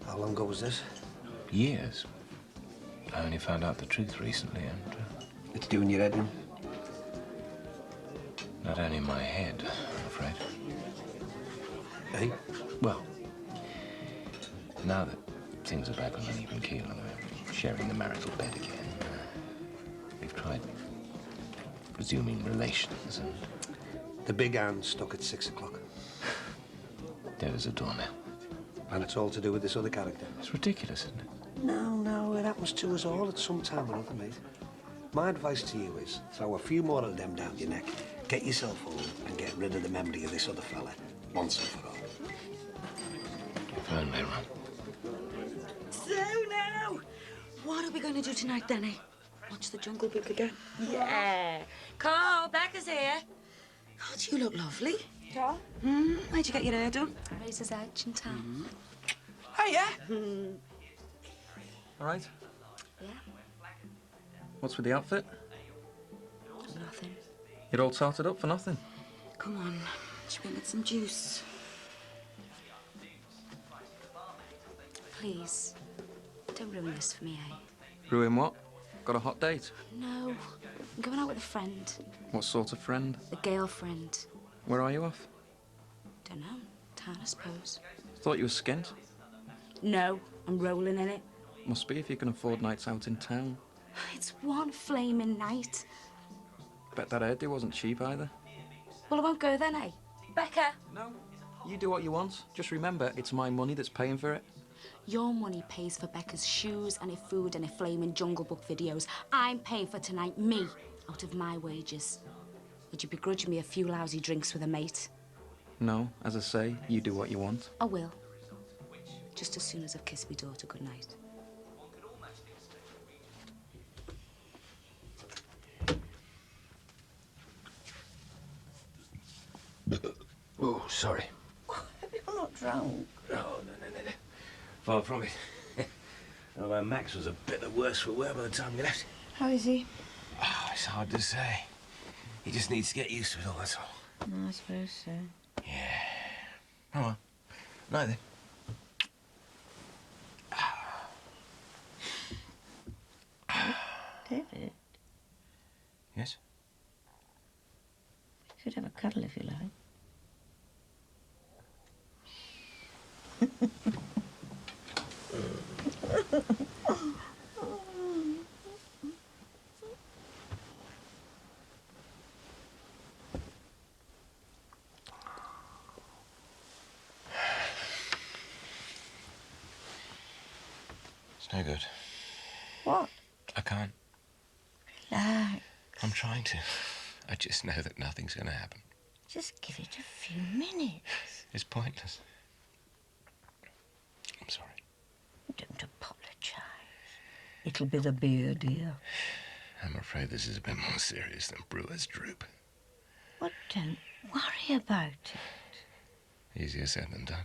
How long ago was this? Years. I only found out the truth recently, and it's doing your head in. Not only my head, I'm afraid. Hey? Well, now that things are back on an even keel and we're sharing the marital bed again, we've tried resuming relations and... The big hand stuck at 6 o'clock. Dead as a doornail. And it's all to do with this other character. It's ridiculous, isn't it? No, it happens to us all at some time or other, mate. My advice to you is throw a few more of them down your neck, get yourself home, and get rid of the memory of this other fella once and for all. If only, Ron. So now, what are we going to do tonight, Danny? Watch the Jungle Book again? Yeah. Carl, Becca's here. Oh, do you look lovely? Yeah. Where'd you get your hair done? Razor's Edge in town. Hey, yeah? All right. Yeah. What's with the outfit? Nothing. You're all tarted up for nothing. Come on, should we get some juice? Please, don't ruin this for me, eh? Ruin what? Got a hot date? No, I'm going out with a friend. What sort of friend? A girlfriend. Where are you off? Don't know. Town, I suppose. Thought you were skint. No, I'm rolling in it. Must be if you can afford nights out in town. It's one flaming night. Bet that hairdo wasn't cheap either. Well, I won't go then, eh? Becca! No. You do what you want. Just remember, it's my money that's paying for it. Your money pays for Becca's shoes and her food and her flaming Jungle Book videos. I'm paying for tonight, me, out of my wages. Would you begrudge me a few lousy drinks with a mate? No, as I say, you do what you want. I will. Just as soon as I've kissed my daughter goodnight. Oh, sorry. You're not drunk. No. Far from it. Although Max was a bit the worse for wear by the time we left. How is he? Oh, it's hard to say. He just needs to get used to it all, that's all. No, I suppose so. Yeah. Oh, well. Night then. David, Yes? you could have a cuddle if you like. No good. What? I can't. Relax. I'm trying to. I just know that nothing's going to happen. Just give it a few minutes. It's pointless. I'm sorry. Don't apologise. It'll be the beer, dear. I'm afraid this is a bit more serious than Brewer's droop. But don't worry about it. Easier said than done.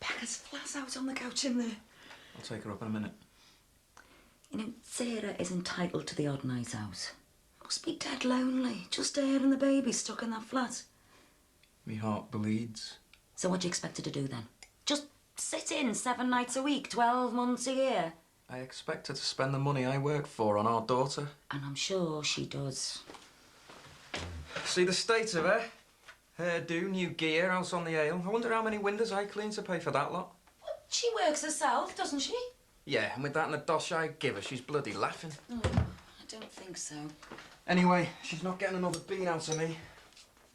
Becca's flat out on the couch in there. I'll take her up in a minute. You know, Sarah is entitled to the odd night out. Must be dead lonely, just her and the baby stuck in that flat. Me heart bleeds. So what do you expect her to do then? Just sit in 7 nights a week, 12 months a year? I expect her to spend the money I work for on our daughter. And I'm sure she does. See the state of her? Hairdo, new gear, house on the ale. I wonder how many windows I clean to pay for that lot. She works herself, doesn't she? Yeah, and with that and the dosh I give her, she's bloody laughing. Oh, I don't think so. Anyway, she's not getting another bean out of me.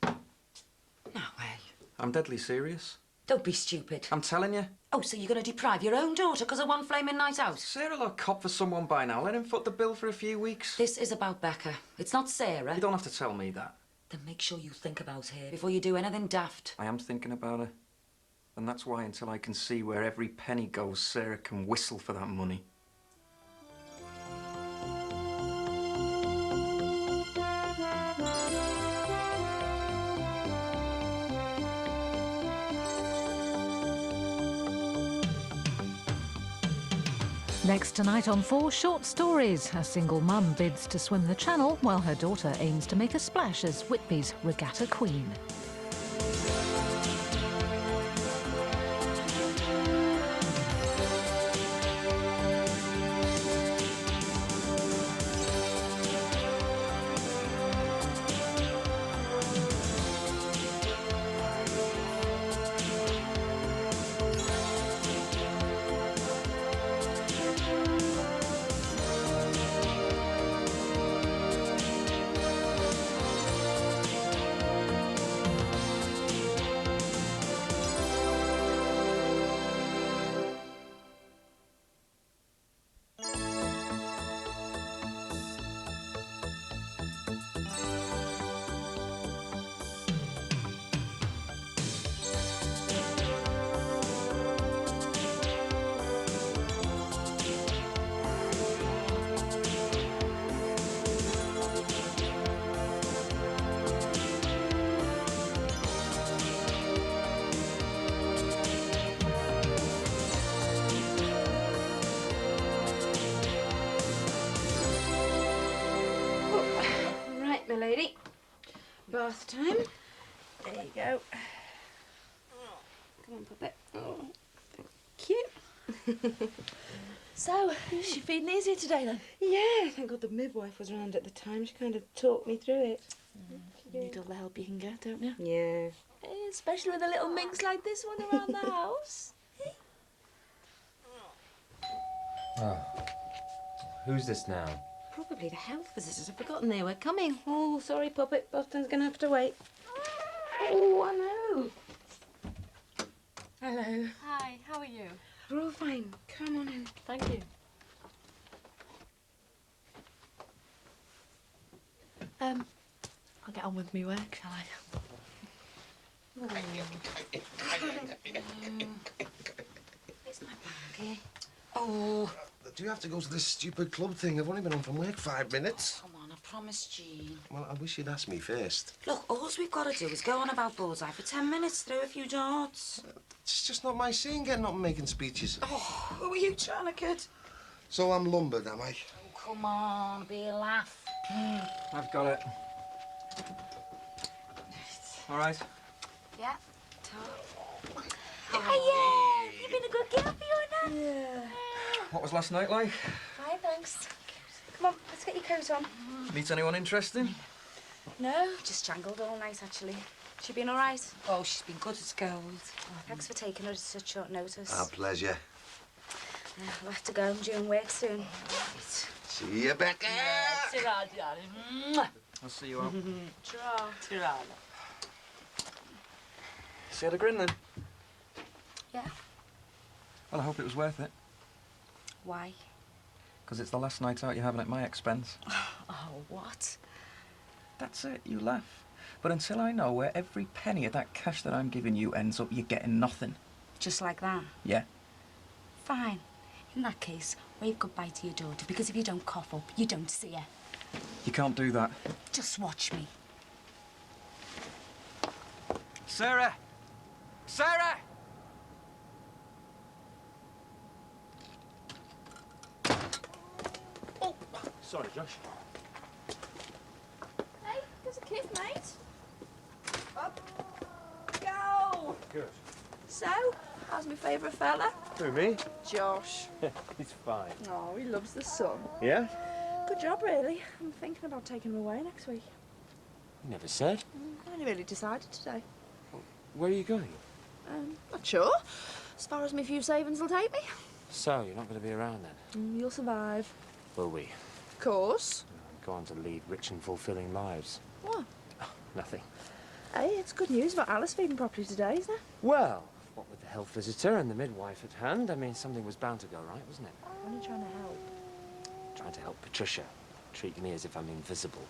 No way. I'm deadly serious. Don't be stupid. I'm telling you. Oh, so you're going to deprive your own daughter because of one flaming night out? Sarah'll have cop for someone by now. Let him foot the bill for a few weeks. This is about Becca. It's not Sarah. You don't have to tell me that. Then make sure you think about her before you do anything daft. I am thinking about her. And that's why until I can see where every penny goes, Sarah can whistle for that money. Next tonight on 4 Short Stories, a single mum bids to swim the channel while her daughter aims to make a splash as Whitby's regatta queen. Lady. Bath time. There you go. Come on, puppet. Oh, thank you. So, is she feeding easier today then? Yeah, thank God the midwife was around at the time. She kind of talked me through it. You need all the help you can get, don't you? Yeah. Especially with a little minx like this one around the house. Oh. Who's this now? Probably the health visitors. I've forgotten they were coming. Oh, sorry, puppet. Boston's gonna have to wait. Oh, I know. Hello. Hi, how are you? We're all fine. Come on in. Thank you. I'll get on with me work, shall I? Where's my bag here? Oh. Do you have to go to this stupid club thing? I've only been home from work 5 minutes. Come on, I promised, Jean. Well, I wish you'd asked me first. Look, all we've got to do is go on about Bullseye for 10 minutes, throw a few darts. It's just not my scene, getting up and making speeches. Oh, who are you trying to kid? So I'm lumbered, am I? Oh, come on, be a laugh. I've got it. All right. Yeah. Oh, yeah, you've been a good girl for your nap. Yeah. What was last night like? Fine, thanks. Come on, let's get your coat on. Meet anyone interesting? No, just jangled all night, actually. She been all right? Oh, she's been good as gold. Oh, thanks for taking her at such short notice. Our pleasure. I'll have to go. I'm doing work soon. See you, Becca. See you, darling. I'll see you out. Ta-ra. See you had a grin then? Yeah. Well, I hope it was worth it. Why? Because it's the last night out you're having at my expense. Oh, what? That's it, you laugh. But until I know where every penny of that cash that I'm giving you ends up, you're getting nothing. Just like that? Yeah. Fine. In that case, wave goodbye to your daughter, because if you don't cough up, you don't see her. You can't do that. Just watch me. Sarah! Sarah! Oh, sorry, Josh. Hey, there's a cliff, mate. Up. Go! Good. So, how's my favourite fella? Who, me? Josh. He's fine. Oh, he loves the sun. Yeah? Good job, really. I'm thinking about taking him away next week. You never said. I only really decided today. Where are you going? Not sure. As far as my few savings will take me. So, you're not going to be around then? You'll survive. Will we? Of course. Go on to lead rich and fulfilling lives. What? Nothing. Hey, it's good news about Alice feeding properly today, isn't it? Well, what with the health visitor and the midwife at hand, I mean, something was bound to go right, wasn't it? I'm only trying to help. Trying to help Patricia. Treat me as if I'm invisible.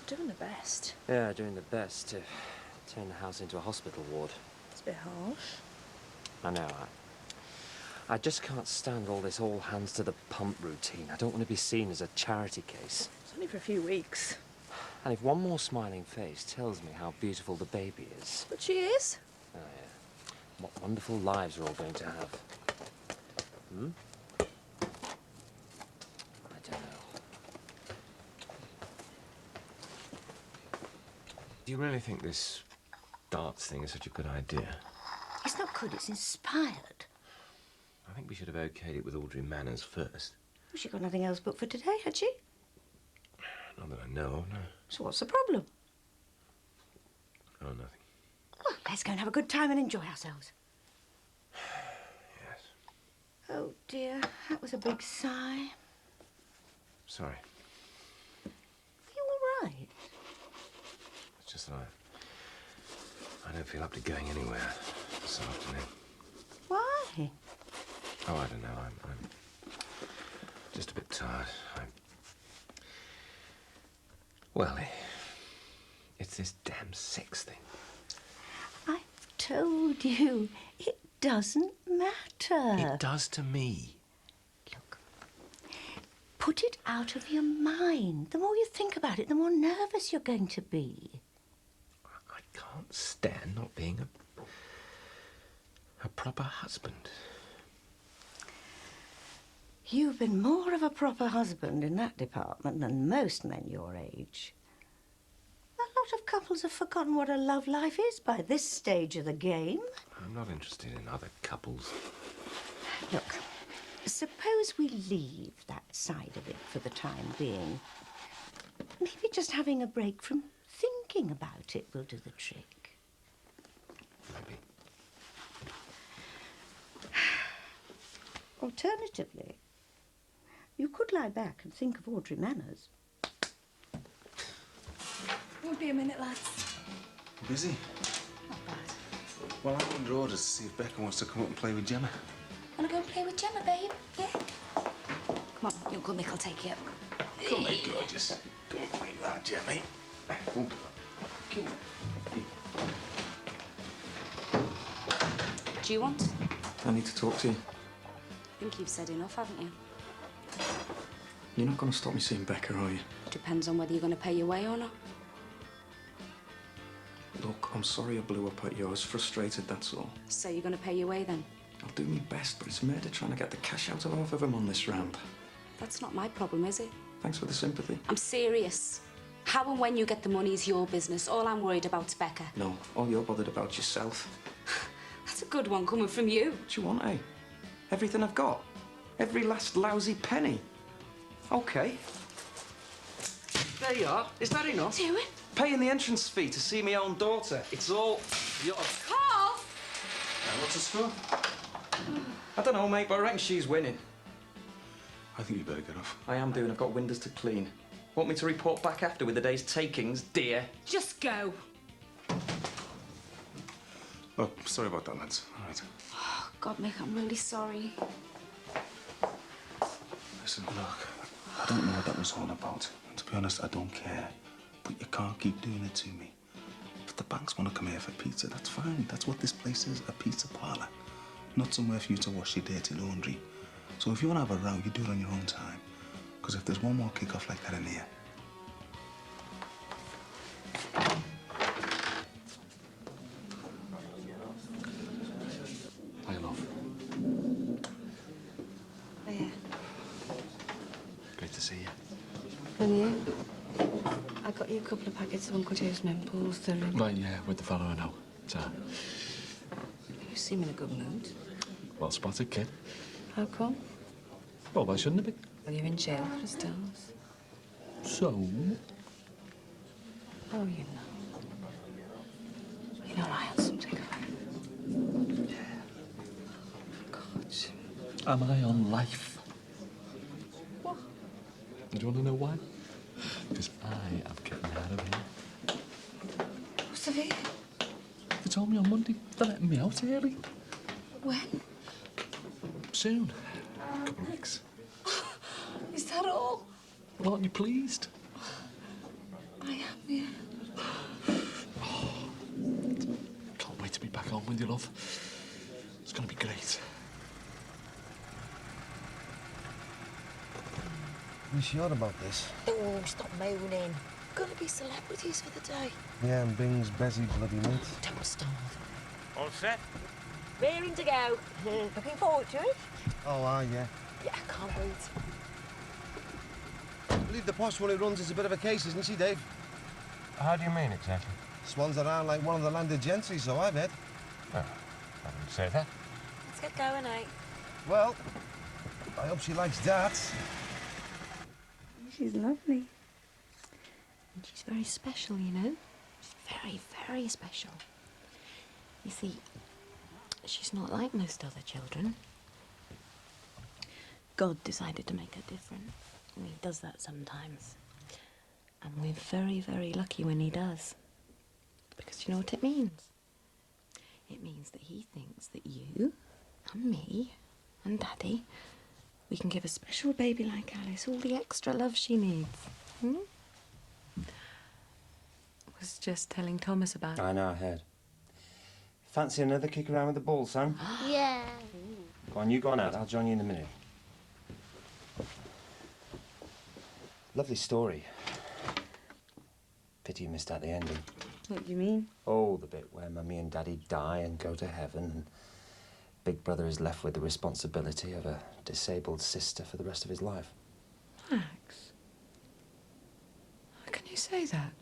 Doing the best. Yeah, doing the best to turn the house into a hospital ward. It's a bit harsh. I know. I just can't stand all this all hands to the pump routine. I don't want to be seen as a charity case. It's only for a few weeks. And if one more smiling face tells me how beautiful the baby is... But she is. Oh, yeah. What wonderful lives we're all going to have. Hmm? I don't know. Do you really think this darts thing is such a good idea? It's not good, it's inspired. I think we should have okayed it with Audrey Manners first. Well, she got nothing else booked for today, had she? Not that I know of, no. So what's the problem? Oh, nothing. Well, let's go and have a good time and enjoy ourselves. Yes. Oh, dear, that was a big sigh. Sorry. Are you all right? It's just that I don't feel up to going anywhere this afternoon. Why? Oh, I don't know. I'm just a bit tired. Well, it's this damn sex thing. I've told you, it doesn't matter. It does to me. Look, put it out of your mind. The more you think about it, the more nervous you're going to be. I can't stand not being a proper husband. You've been more of a proper husband in that department than most men your age. A lot of couples have forgotten what a love life is by this stage of the game. I'm not interested in other couples. Look, suppose we leave that side of it for the time being. Maybe just having a break from thinking about it will do the trick. Maybe. Alternatively, you could lie back and think of Audrey Manners. Won't be a minute, lads. Busy? Not bad. Well, I'm under orders to see if Becca wants to come up and play with Gemma. Wanna go and play with Gemma, babe? Yeah? Come on, your Uncle Mick will take you. Come here, gorgeous. Don't like that, Gemma. Don't do that. Come on. Do you want? I need to talk to you. I think you've said enough, haven't you? You're not going to stop me seeing Becca, are you? Depends on whether you're going to pay your way or not. Look, I'm sorry I blew up at you. I was frustrated, that's all. So you're going to pay your way then? I'll do my best, but it's murder trying to get the cash out of half of them on this round. That's not my problem, is it? Thanks for the sympathy. I'm serious. How and when you get the money is your business. All I'm worried about is Becca. No, all you're bothered about yourself. That's a good one coming from you. What do you want, eh? Everything I've got. Every last lousy penny. OK. There you are. Is that enough? Do it. Paying the entrance fee to see my own daughter. It's all yours. Carl! What's the score? I don't know, mate, but I reckon she's winning. I think you better get off. I am doing. I've got windows to clean. Want me to report back after with the day's takings, dear? Just go. Oh, sorry about that, lads. All right. Oh, God, Mick, I'm really sorry. Listen, look, I don't know what that was all about. And to be honest, I don't care. But you can't keep doing it to me. If the banks want to come here for pizza, that's fine. That's what this place is, a pizza parlour. Not somewhere for you to wash your dirty laundry. So if you want to have a row, you do it on your own time. Because if there's one more kick-off like that in here... Hi, love. Yeah. Great to see you. And you? I got you a couple of packets of Uncle Joe's Memples. They're in. Right, yeah, with the fellow I know. You seem in a good mood. Well spotted, kid. How come? Well, why shouldn't it be? Well, you're in jail for a stars. So? Oh, you know. You know I had something on. God. Am I on life? What? Do you want to know why? Because I am getting out of here. What's the deal? They told me on Monday they're letting me out early. When? Soon. A couple of weeks. Is that all? Well, aren't you pleased? I am, yeah. Can't wait to be back home with you, love. It's going to be great. You sure about this? Oh, stop moaning. Gonna be celebrities for the day. Yeah, and Bing's busy bloody mate. Don't start. All set? Raring to go. Looking forward to it. Oh, yeah. Yeah, I can't wait. I believe the posh one who runs is a bit of a case, isn't she, Dave? How do you mean exactly? Swans around like one of the landed gentry, so I've heard. Oh, I wouldn't say that. Let's get going, eh? Well, I hope she likes darts. She's lovely. And she's very special, you know. She's very, very special. You see, she's not like most other children. God decided to make her different. And he does that sometimes. And we're very, very lucky when he does. Because you know what it means? It means that he thinks that you and me and Daddy, we can give a special baby like Alice all the extra love she needs. Hmm? I was just telling Thomas about it. I know, I heard. Fancy another kick around with the ball, son? Yeah. Go on, you go on out. I'll join you in a minute. Lovely story. Pity you missed out the ending. What do you mean? Oh, the bit where Mummy and Daddy die and go to heaven and Big Brother is left with the responsibility of a disabled sister for the rest of his life. Max. How can you say that?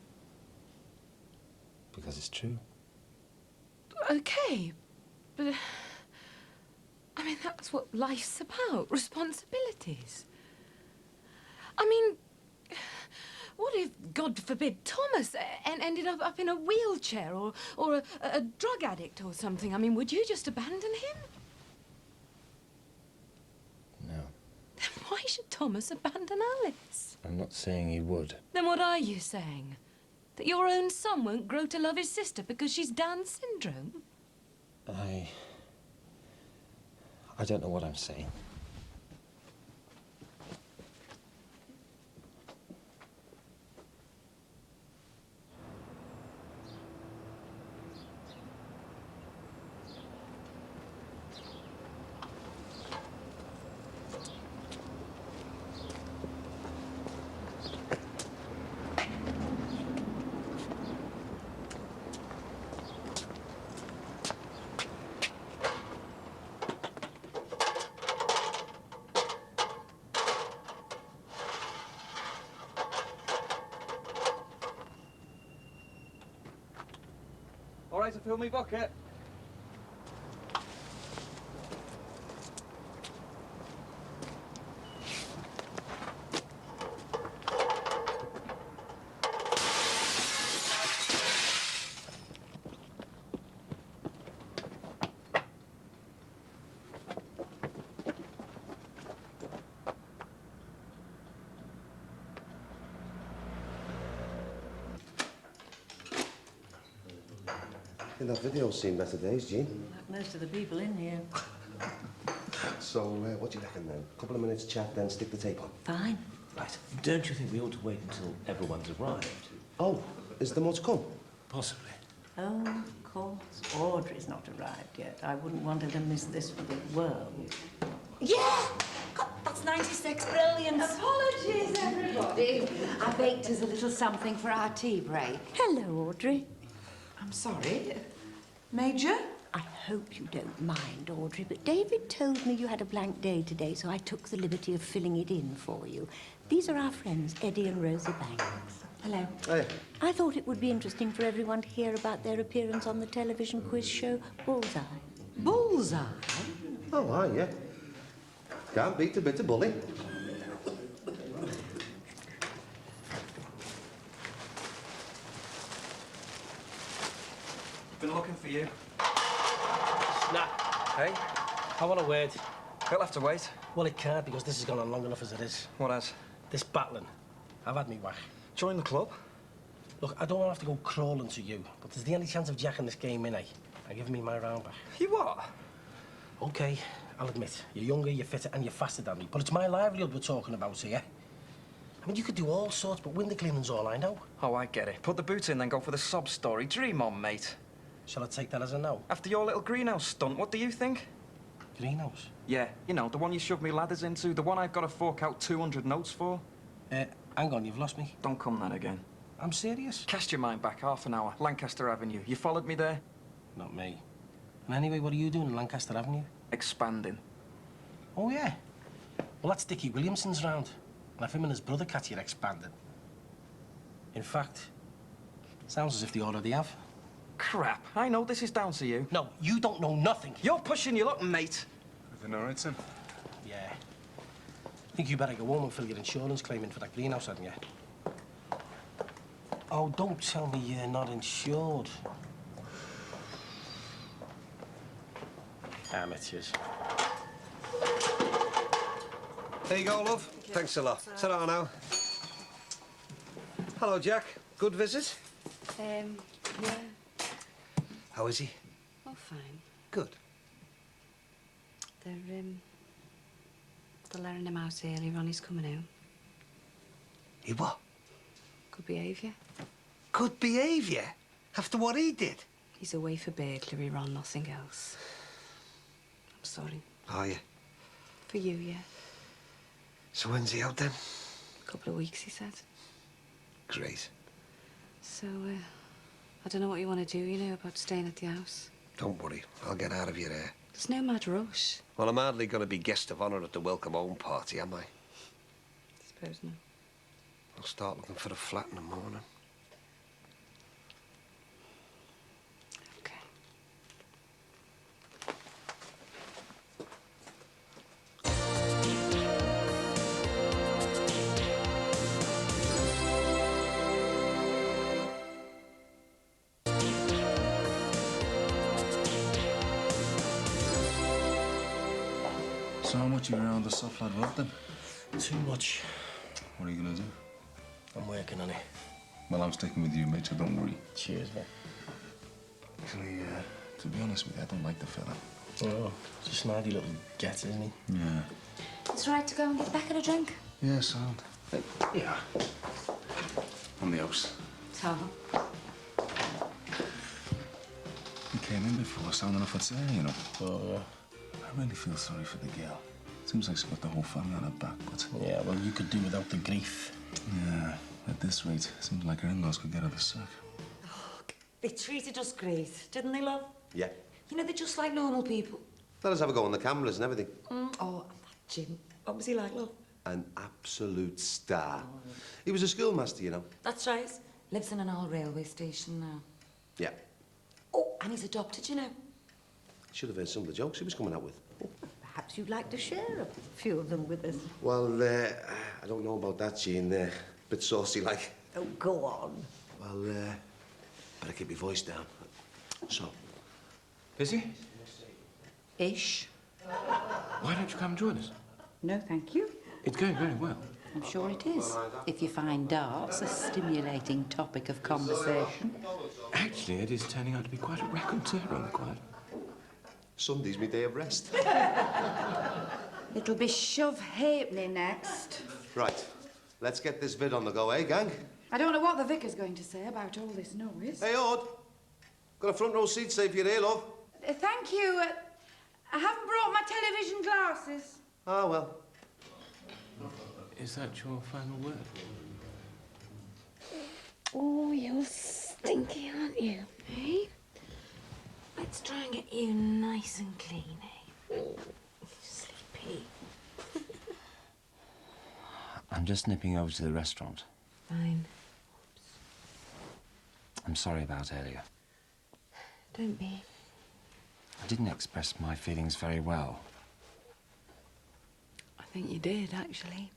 Because it's true. Okay, but... I mean, that's what life's about, responsibilities. I mean, what if, God forbid, Thomas ended up in a wheelchair or a drug addict or something? I mean, would you just abandon him? No, Then why should Thomas abandon Alice? I'm not saying he would. Then what are you saying? That your own son won't grow to love his sister because she's Down syndrome? I don't know what I'm saying. All right to fill me bucket. That video's seen better days, Jean. Like most of the people in here. So, what do you reckon then? A couple of minutes chat, then stick the tape on. Fine. Right. Don't you think we ought to wait until everyone's arrived? Oh, is there more to come? Possibly. Oh, of course. Audrey's not arrived yet. I wouldn't want her to miss this for the world. Yeah! God, that's 96. Brilliant. Apologies, everybody. I baked us a little something for our tea break. Hello, Audrey. I'm sorry. Major? I hope you don't mind, Audrey, but David told me you had a blank day today, so I took the liberty of filling it in for you. These are our friends, Eddie and Rosie Banks. Hello. Hey. I thought it would be interesting for everyone to hear about their appearance on the television quiz show Bullseye. Bullseye? Oh, aye, yeah. Can't beat a bit of bully. Been looking for you. Snap. Hey? I want a word. He'll have to wait. Well, it can't because this has gone on long enough as it is. What has? This battling. I've had me whack. Join the club. Look, I don't want to have to go crawling to you, but there's the only chance of jacking this game in, eh? And giving me my round back. You what? OK, I'll admit, you're younger, you're fitter, and you're faster than me, but it's my livelihood we're talking about here. I mean, you could do all sorts, but window cleaning's all I know. Oh, I get it. Put the boot in, then go for the sob story. Dream on, mate. Shall I take that as a no? After your little greenhouse stunt, what do you think? Greenhouse? Yeah, you know, the one you shoved me ladders into, the one I've got to fork out 200 notes for. Hang on, you've lost me. Don't come that again. I'm serious. Cast your mind back half an hour. Lancaster Avenue. You followed me there? Not me. And anyway, what are you doing in Lancaster Avenue? Expanding. Oh, yeah? Well, that's Dickie Williamson's round. And if him and his brother catch you expanding. In fact, sounds as if they already have. Crap. I know this is down to you. No, you don't know nothing. You're pushing your luck, mate. Everything all right, Sam? Yeah. I think you better go home and fill your insurance claim in for that greenhouse, hadn't you? Oh, don't tell me you're not insured. Amateurs. There you go, love. Thanks a lot. Sit down now. Hello, Jack. Good visit? Yeah. How is he? Oh, fine. Good. They're letting him out early. Ronnie's coming out. He what? Good behaviour. Good behaviour? After what he did? He's away for burglary, Ron, nothing else. I'm sorry. Are you? For you, yeah. So when's he out then? A couple of weeks, he said. Great. So, I don't know what you want to do, you know, about staying at the house. Don't worry. I'll get out of your hair. There's no mad rush. Well, I'm hardly going to be guest of honour at the welcome home party, am I? Suppose not. I'll start looking for a flat in the morning. Okay. So how much are you around the soft lad road then? Too much. What are you gonna do? I'm working on it. Well, I'm sticking with you, mate, so don't worry. Cheers, mate. Actually, to be honest with you, I don't like the fella. Oh, he's a snidey little get, isn't he? Yeah. It's all right to go and get back at a drink? Yeah, sound. Yeah. On the house. Tom. He came in before, sounding off what's there, you know. Oh, yeah. I really feel sorry for the girl. Seems like she's got the whole family on her back, but... Yeah, well, you could do without the grief. Yeah, at this rate, seems like her in-laws could get her the sack. They treated us great, didn't they, love? Yeah. You know, they're just like normal people. Let us have a go on the cameras and everything. Oh, and that Jim. What was he like, love? An absolute star. He was a schoolmaster, you know. That's right. Lives in an old railway station now. Yeah. Oh, and he's adopted, you know. Should have heard some of the jokes he was coming out with. Perhaps you'd like to share a few of them with us. Well, I don't know about that, Jean. Bit saucy, like. Oh, go on. Well, better keep your voice down. So. Busy? Ish. Why don't you come join us? No, thank you. It's going very well. I'm sure it is, if you find darts a stimulating topic of conversation. Actually, it is turning out to be quite a raconteur on the quiet. Sunday's my day of rest. It'll be shove halfpenny next. Right, let's get this vid on the go, eh, gang? I don't know what the vicar's going to say about all this noise. Hey, Ord. Got a front row seat safe for you here, love. Thank you. I haven't brought my television glasses. Ah, well. Is that your final word? Oh, you're stinky, aren't you? Eh? Let's try and get you nice and clean, eh? Sleepy. I'm just nipping over to the restaurant. Fine. I'm sorry about earlier. Don't be. I didn't express my feelings very well. I think you did, actually.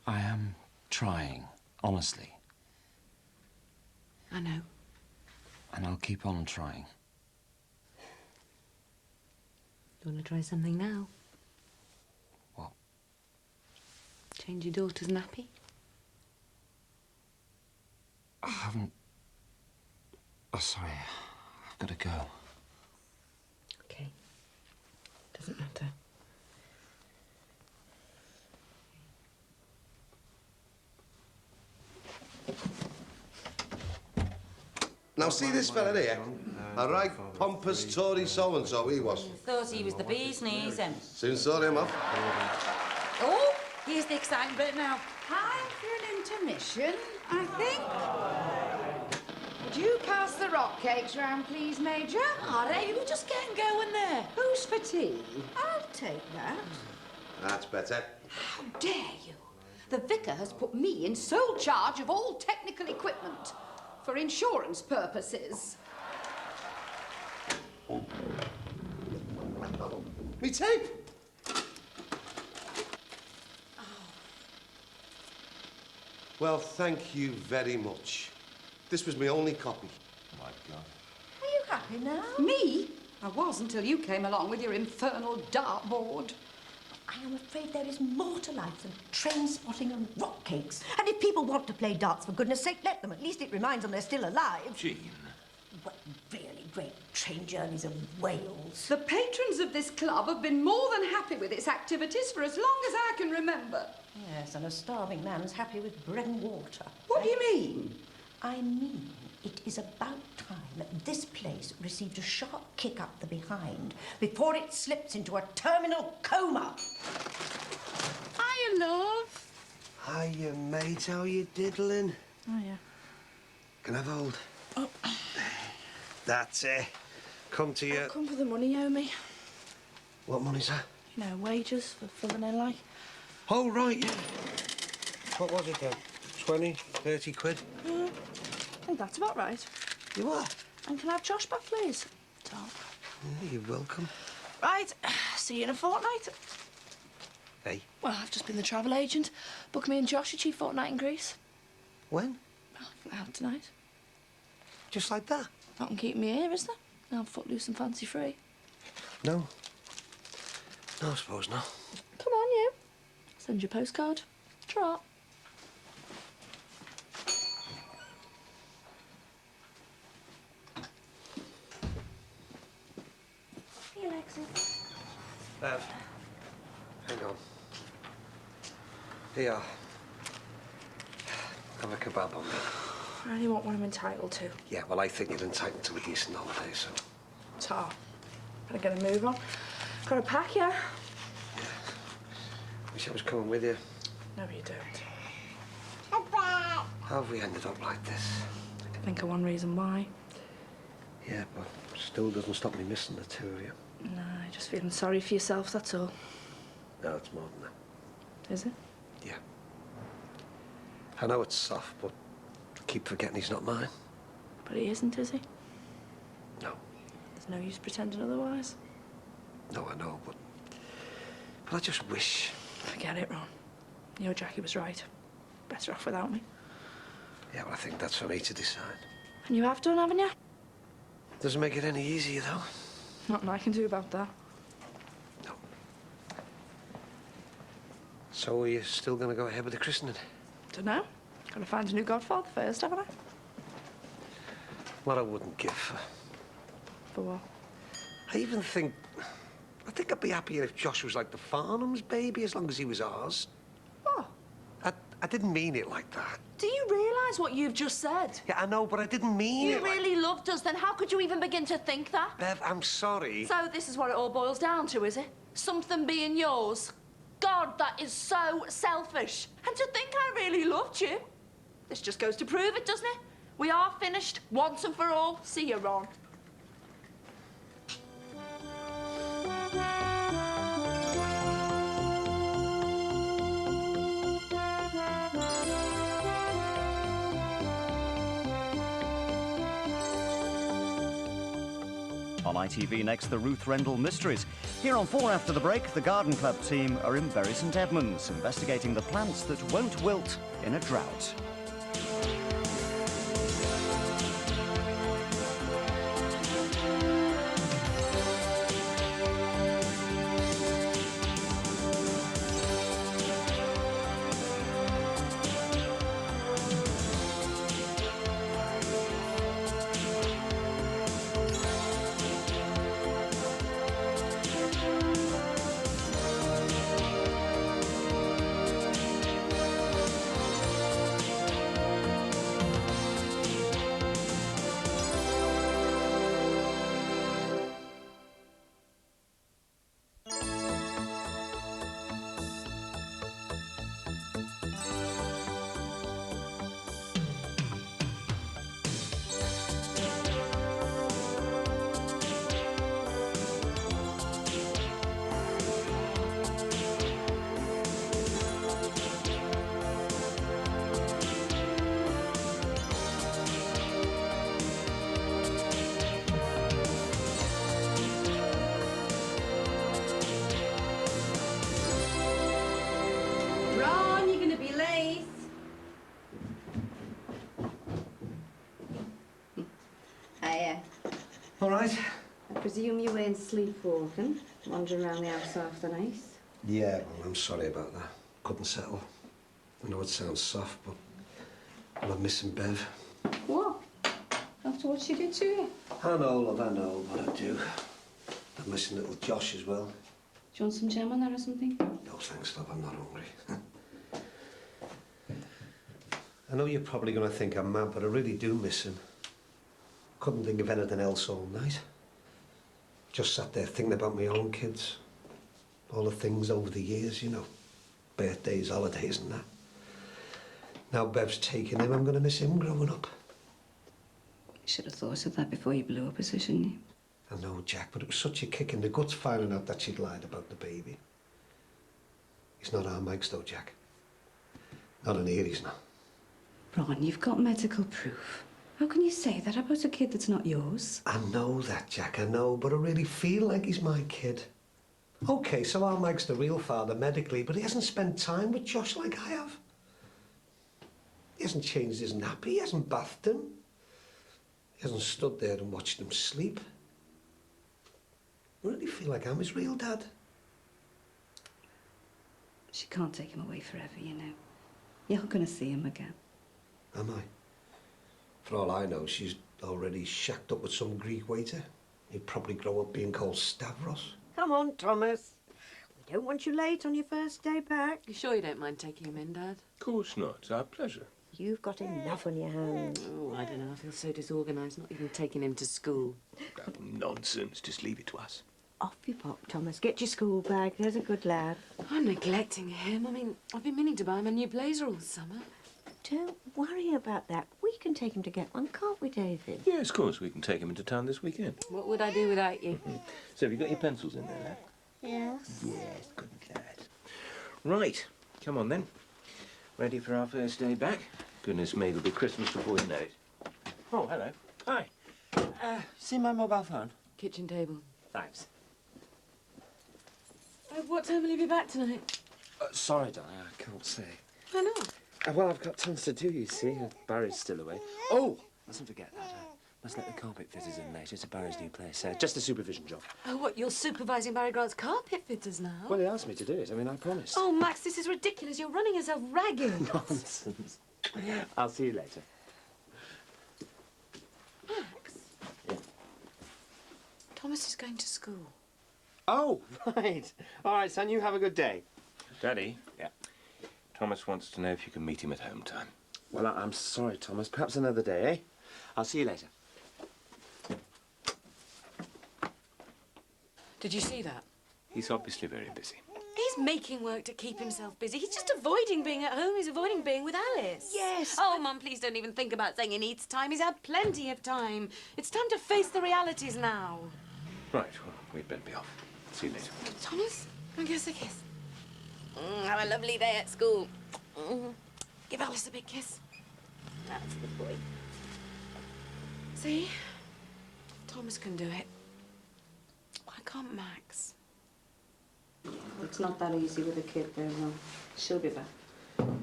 I am trying, honestly. I know. And I'll keep on trying. You want to try something now? What? Change your daughter's nappy? I haven't... Oh, sorry. I've got to go. Okay. Doesn't matter. Now, see this fella here? A right pompous Tory so-and-so he was. Thought he was the bee's knees, him. Soon saw him off. Oh, here's the exciting bit now. Time for an intermission, I think. Would you pass the rock cakes round, please, Major? All right, we're just getting going there. Who's for tea? I'll take that. That's better. How dare you? The vicar has put me in sole charge of all technical equipment for insurance purposes. Me tape! Well, thank you very much. This was my only copy. My God. Are you happy now? Me? I was until you came along with your infernal dartboard. I am afraid there is more to life than train spotting and rock cakes. And if people want to play darts, for goodness sake, let them. At least it reminds them they're still alive. Jean. What really great train journeys of Wales. The patrons of this club have been more than happy with its activities for as long as I can remember. Yes, and a starving man's happy with bread and water. What do you mean? I mean, it is about time that this place received a sharp kick up the behind before it slips into a terminal coma. Hiya, love. Hiya, mate. How you diddling? Oh, yeah. Can I have a hold? Oh. That's it. Come to you. Come for the money you owe me. What money's that? You know, wages for filling in, like. Oh, right, yeah. What was it then? 20, 30 quid? I think that's about right. You what? And can I have Josh back, please? Tom. Yeah, you're welcome. Right, see you in a fortnight. Hey. Well, I've just been the travel agent. Book me and Josh a cheap fortnight in Greece. When? Well, out tonight. Just like that? Not keeping me here, is there? I'm footloose and fancy free. No. No, I suppose not. Come on, you. Send your postcard. Trot. Hey, Alexis. Bev. Hang on. Here. Have a kebab on me. I only want what I'm entitled to. Yeah, well, I think you're entitled to a decent holiday, so... Tar. Better get a move on. Got to pack, yeah? Wish I was coming with you. No, you don't. How have we ended up like this? I can think of one reason why. Yeah, but still doesn't stop me missing the two of you. No, just feeling sorry for yourself, that's all. No, it's more than that. Is it? Yeah. I know it's soft, but I keep forgetting he's not mine. But he isn't, is he? No. There's no use pretending otherwise. No, I know, but I just wish... Forget it, Ron. You know Jackie was right. Better off without me. Yeah, well, I think that's for me to decide. And you have done, haven't you? Doesn't make it any easier, though. Nothing I can do about that. So are you still going to go ahead with the christening? Dunno. Gotta find a new godfather first, haven't I? What I wouldn't give for. For what? I think I'd be happier if Josh was like the Farnham's baby, as long as he was ours. Oh. I didn't mean it like that. Do you realise what you've just said? Yeah, I know, but I didn't mean it You really loved us, then how could you even begin to think that? Bev, I'm sorry. So this is what it all boils down to, is it? Something being yours? God, that is so selfish. And to think I really loved you. This just goes to prove it, doesn't it? We are finished, once and for all. See you, Ron. On ITV next, the Ruth Rendell Mysteries. Here on 4 after the break, the Garden Club team are in Bury St Edmunds, investigating the plants that won't wilt in a drought. Ron, you're going to be late. Hiya. All right. I presume you weren't sleepwalking, wandering around the house after the night. Yeah, well, I'm sorry about that. Couldn't settle. I know it sounds soft, but I'm missing Bev. What? After what she did to you? I know, love, I know, but I do. I'm missing little Josh as well. Do you want some jam on that or something? No, thanks, love, I'm not hungry. I know you're probably going to think I'm mad, but I really do miss him. Couldn't think of anything else all night. Just sat there thinking about my own kids. All the things over the years, you know. Birthdays, holidays and that. Now Bev's taking him, I'm going to miss him growing up. You should have thought of that before you blew up, shouldn't you? I know, Jack, but it was such a kick in the guts finding out that she'd lied about the baby. He's not our Mike's though, Jack. Not in here, he's not. Ron, you've got medical proof. How can you say that about a kid that's not yours? I know that, Jack, I know, but I really feel like he's my kid. Okay, so our Mike's the real father medically, but he hasn't spent time with Josh like I have. He hasn't changed his nappy, he hasn't bathed him. He hasn't stood there and watched him sleep. I really feel like I'm his real dad. She can't take him away forever, you know. You're not going to see him again. Am I? For all I know, she's already shacked up with some Greek waiter. He'd probably grow up being called Stavros. Come on, Thomas. We don't want you late on your first day back. You sure you don't mind taking him in, Dad? Of course not. It's our pleasure. You've got enough on your hands. Oh, I don't know. I feel so disorganised, not even taking him to school. Oh, nonsense. Just leave it to us. Off you pop, Thomas. Get your school bag. There's a good lad. I'm neglecting him. I mean, I've been meaning to buy him a new blazer all summer. Don't worry about that. We can take him to get one, can't we, David? Yes, of course. We can take him into town this weekend. What would I do without you? So have you got your pencils in there, lad? Yes. Yes, good lad. Right. Come on, then. Ready for our first day back? Goodness me, it'll be Christmas before you know it. Oh, hello. Hi. See my mobile phone? Kitchen table. Thanks. What time will you be back tonight? Sorry, darling, I can't say. Why not? Well, I've got tons to do, you see. Barry's still away. Oh, mustn't forget that. Must let the carpet fitters in later to Barry's new place. Just a supervision job. Oh, what, you're supervising Barry Grant's carpet fitters now? Well, he asked me to do it. I mean, I promised. Oh, Max, this is ridiculous. You're running yourself ragged. Nonsense. I'll see you later. Max? Yeah. Thomas is going to school. Oh, right. All right, son, you have a good day. Daddy? Yeah? Thomas wants to know if you can meet him at home time. Well, I'm sorry, Thomas. Perhaps another day, eh? I'll see you later. Did you see that? He's obviously very busy. He's making work to keep himself busy. He's just avoiding being at home. He's avoiding being with Alice. Yes. Oh, Mum, please don't even think about saying he needs time. He's had plenty of time. It's time to face the realities now. Right, well, we'd better be off. See you later. Thomas, come and give us a kiss. Have a lovely day at school. Give Alice a big kiss. That's the boy. See? Thomas can do it. Why can't Max? It's not that easy with a kid there, Mum. She'll be back.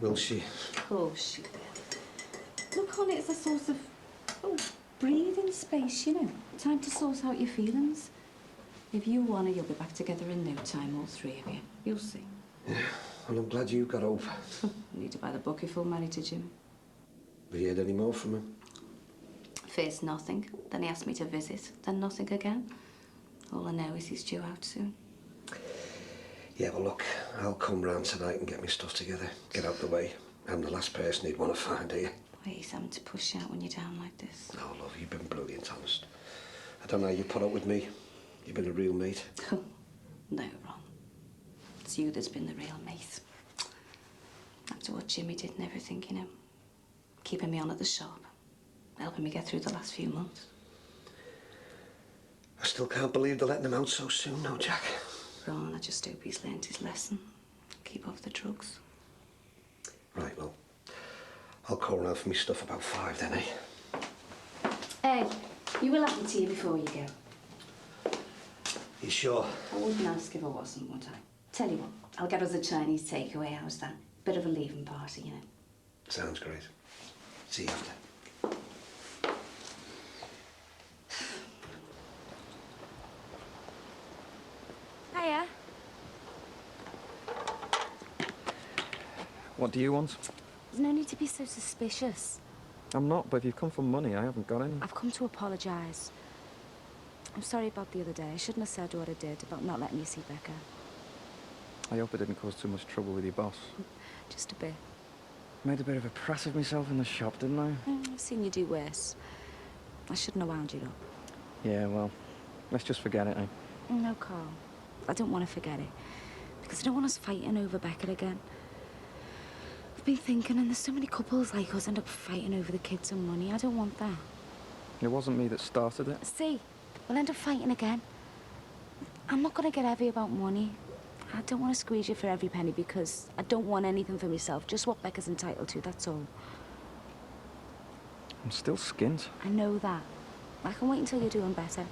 Will she? Of course she will. Look on it as a sort of, breathing space, you know. Time to sort out your feelings. If you want her, you'll be back together in no time, all three of you. You'll see. Yeah, well, I'm glad you got over. Need to buy the book if you're married to Jimmy. Have you heard any more from him? First nothing, then he asked me to visit, then nothing again. All I know is he's due out soon. Yeah, well, look, I'll come round tonight and get my stuff together. Get out the way. I'm the last person he'd want to find, are you? Why he's having to push you out when you're down like this. No, love, you've been brilliant, honest. I don't know how you put up with me. You've been a real mate. No, Ron. It's you that's been the real mate. After what Jimmy did and everything, you know. Keeping me on at the shop. Helping me get through the last few months. I still can't believe they're letting him out so soon, no, Jack. Ron, I just hope he's learned his lesson. Keep off the drugs. Right, well, I'll call round for me stuff about 5 then, eh? Hey, you will have tea before you go. You sure? I wouldn't ask if I wasn't, would I? Tell you what, I'll get us a Chinese takeaway. How's that? Bit of a leaving party, you know. Sounds great. See you after. Hiya. What do you want? There's no need to be so suspicious. I'm not, but if you've come for money, I haven't got any. I've come to apologise. I'm sorry about the other day. I shouldn't have said what I did about not letting you see Becca. I hope I didn't cause too much trouble with your boss. Just a bit. Made a bit of a press of myself in the shop, didn't I? I've seen you do worse. I shouldn't have wound you up. Yeah, well, let's just forget it, eh? No, Carl. I don't want to forget it. Because I don't want us fighting over Becca again. I've been thinking, and there's so many couples like us end up fighting over the kids and money. I don't want that. It wasn't me that started it. See, we'll end up fighting again. I'm not going to get heavy about money. I don't want to squeeze you for every penny because I don't want anything for myself. Just what Becca's entitled to, that's all. I'm still skint. I know that. I can wait until you're doing better.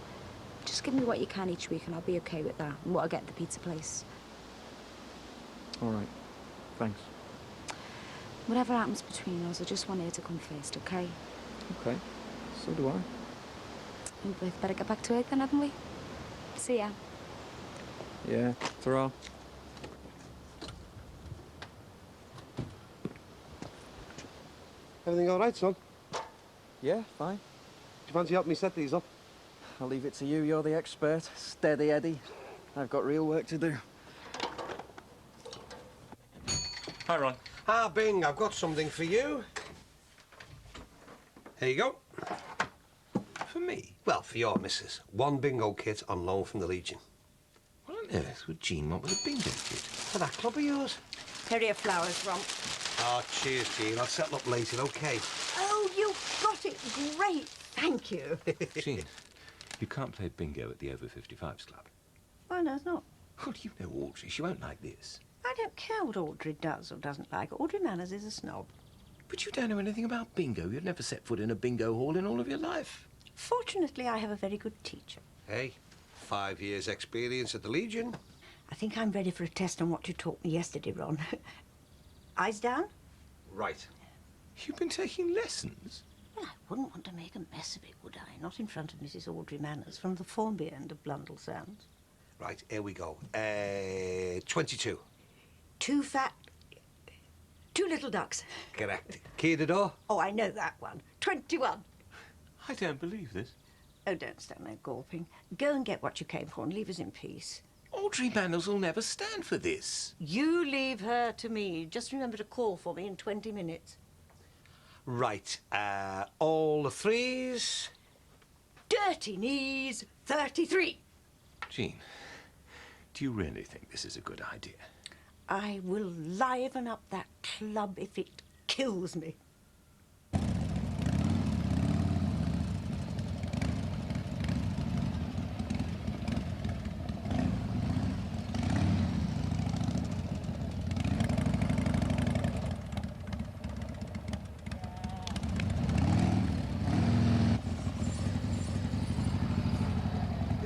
Just give me what you can each week and I'll be okay with that. And what I get at the pizza place. All right. Thanks. Whatever happens between us, I just want her to come first, okay? Okay. So do I. We both better get back to it then, haven't we? See ya. Yeah. Ta-ra. Everything all right, son? Yeah, fine. Do you fancy helping me set these up? I'll leave it to you. You're the expert. Steady, Eddie. I've got real work to do. Hi, Ron. Ah, Bing, I've got something for you. Here you go. For me? Well, for your missus. 1 bingo kit on loan from the Legion. What on earth would Jean want with a bingo kit? For that club of yours. Here are your flowers, Ron. Oh, cheers, Jean. I'll settle up later, OK? Oh, you got it great. Thank you. Jean, you can't play bingo at the Over 55s Club. Why not? Well, you know Audrey. She won't like this. I don't care what Audrey does or doesn't like. Audrey Manners is a snob. But you don't know anything about bingo. You've never set foot in a bingo hall in all of your life. Fortunately, I have a very good teacher. Hey, 5 years' experience at the Legion. I think I'm ready for a test on what you taught me yesterday, Ron. Eyes down? Right. You've been taking lessons? Well, I wouldn't want to make a mess of it, would I? Not in front of Mrs. Audrey Manners from the Formby end of Blundell Sands. Right, here we go. 22. Two little ducks. Correct. Key of the door? Oh, I know that one. 21. I don't believe this. Oh, don't stand there gawping. Go and get what you came for and leave us in peace. Audrey Manners will never stand for this. You leave her to me. Just remember to call for me in 20 minutes. Right, all the threes. Dirty knees, 33. Jean, do you really think this is a good idea? I will liven up that club if it kills me.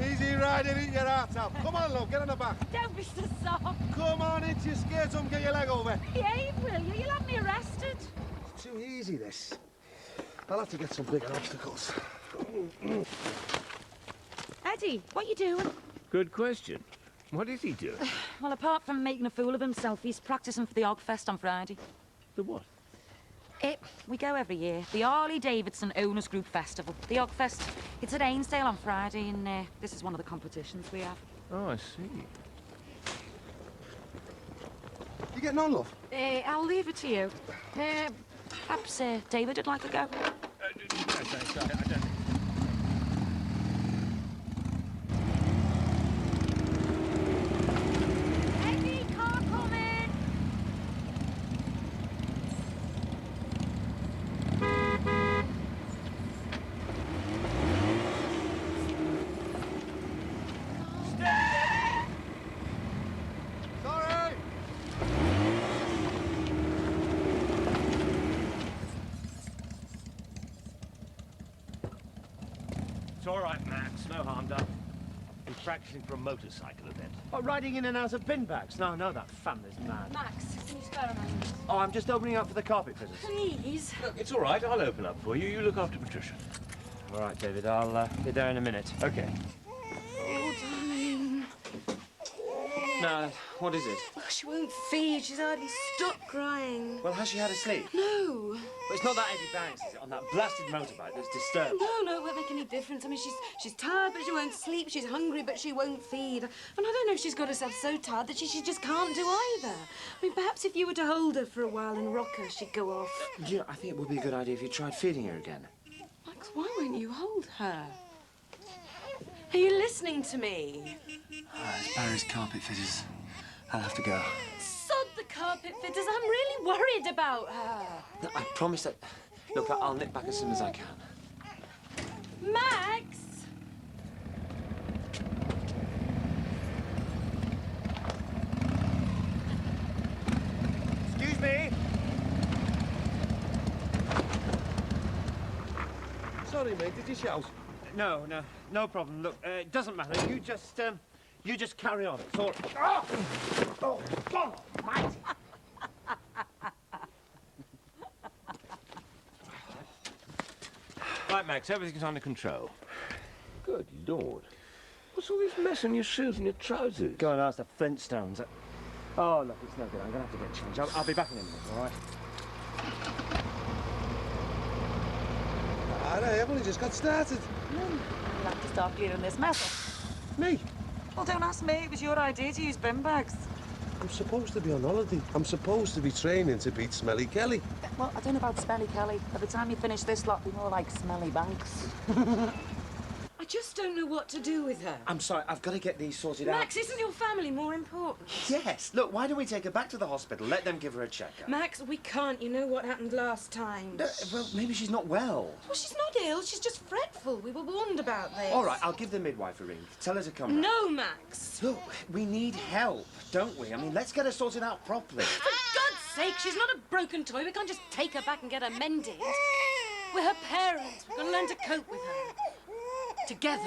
Easy riding, eat your heart out. Come on, love, get on the back. Don't be so soft. Come on, into your skate and get your leg over. Behave, will you? You'll have me arrested. It's too easy, this. I'll have to get some bigger obstacles. Eddie, what you doing? Good question. What is he doing? Well, apart from making a fool of himself, he's practising for the Ogfest on Friday. The what? We go every year. The Harley-Davidson Owners Group Festival. The Ogfest. It's at Ainsdale on Friday, and this is one of the competitions we have. Oh, I see. You getting on, love? I'll leave it to you. Perhaps David would like to go. No, thanks. I don't. Eddie, car coming! Sorry! It's all right, Max. No harm done. I'm practicing for a motorcycle event. Oh, riding in and out of bin bags? No, that family's mad. Max, can you spare a moment? Oh, I'm just opening up for the carpet fitters. Please. Look, it's all right. I'll open up for you. You look after Patricia. All right, David, I'll be there in a minute. Okay. Oh, darling. No, what is it? Oh, she won't feed. She's hardly stopped crying. Well, has she had a sleep? No. But it's not that Eddie Banks, is it? On that blasted motorbike that's disturbed. No, it won't make any difference. I mean, she's tired, but she won't sleep. She's hungry, but she won't feed. And I don't know if she's got herself so tired that she just can't do either. I mean, perhaps if you were to hold her for a while and rock her, she'd go off. Do you know, I think it would be a good idea if you tried feeding her again. Max, why won't you hold her? Are you listening to me? It's Barry's carpet fitters. I'll have to go. Sod the carpet fitters. I'm really worried about her. No, I promise that... Look, I'll nip back as soon as I can. Max! Excuse me? Sorry, mate, did you shout? No problem. Look, it doesn't matter. You just carry on. It's all... Oh, God almighty! Right, Max, everything's under control. Good Lord. What's all this mess on your shoes and your trousers? Go and ask the Flintstones. Oh, look, it's no good. I'm going to have to get changed. I'll be back in a minute, all right? I've only just got started. You'll have to start clearing this mess up. Me? Well, don't ask me. It was your idea to use bin bags. I'm supposed to be on holiday. I'm supposed to be training to beat Smelly Kelly. Well, I don't know about Smelly Kelly. By the time you finish this lot, it'll be more like Smelly Banks. I just don't know what to do with her. I'm sorry, I've got to get these sorted out. Max, isn't your family more important? Yes. Look, why don't we take her back to the hospital? Let them give her a checkup. Max, we can't. You know what happened last time. No, well, maybe she's not well. Well, she's not ill. She's just fretful. We were warned about this. All right, I'll give the midwife a ring. Tell her to come round. No, Max. Look, we need help, don't we? I mean, let's get her sorted out properly. For God's sake, she's not a broken toy. We can't just take her back and get her mended. We're her parents. We've got to learn to cope with her. Together.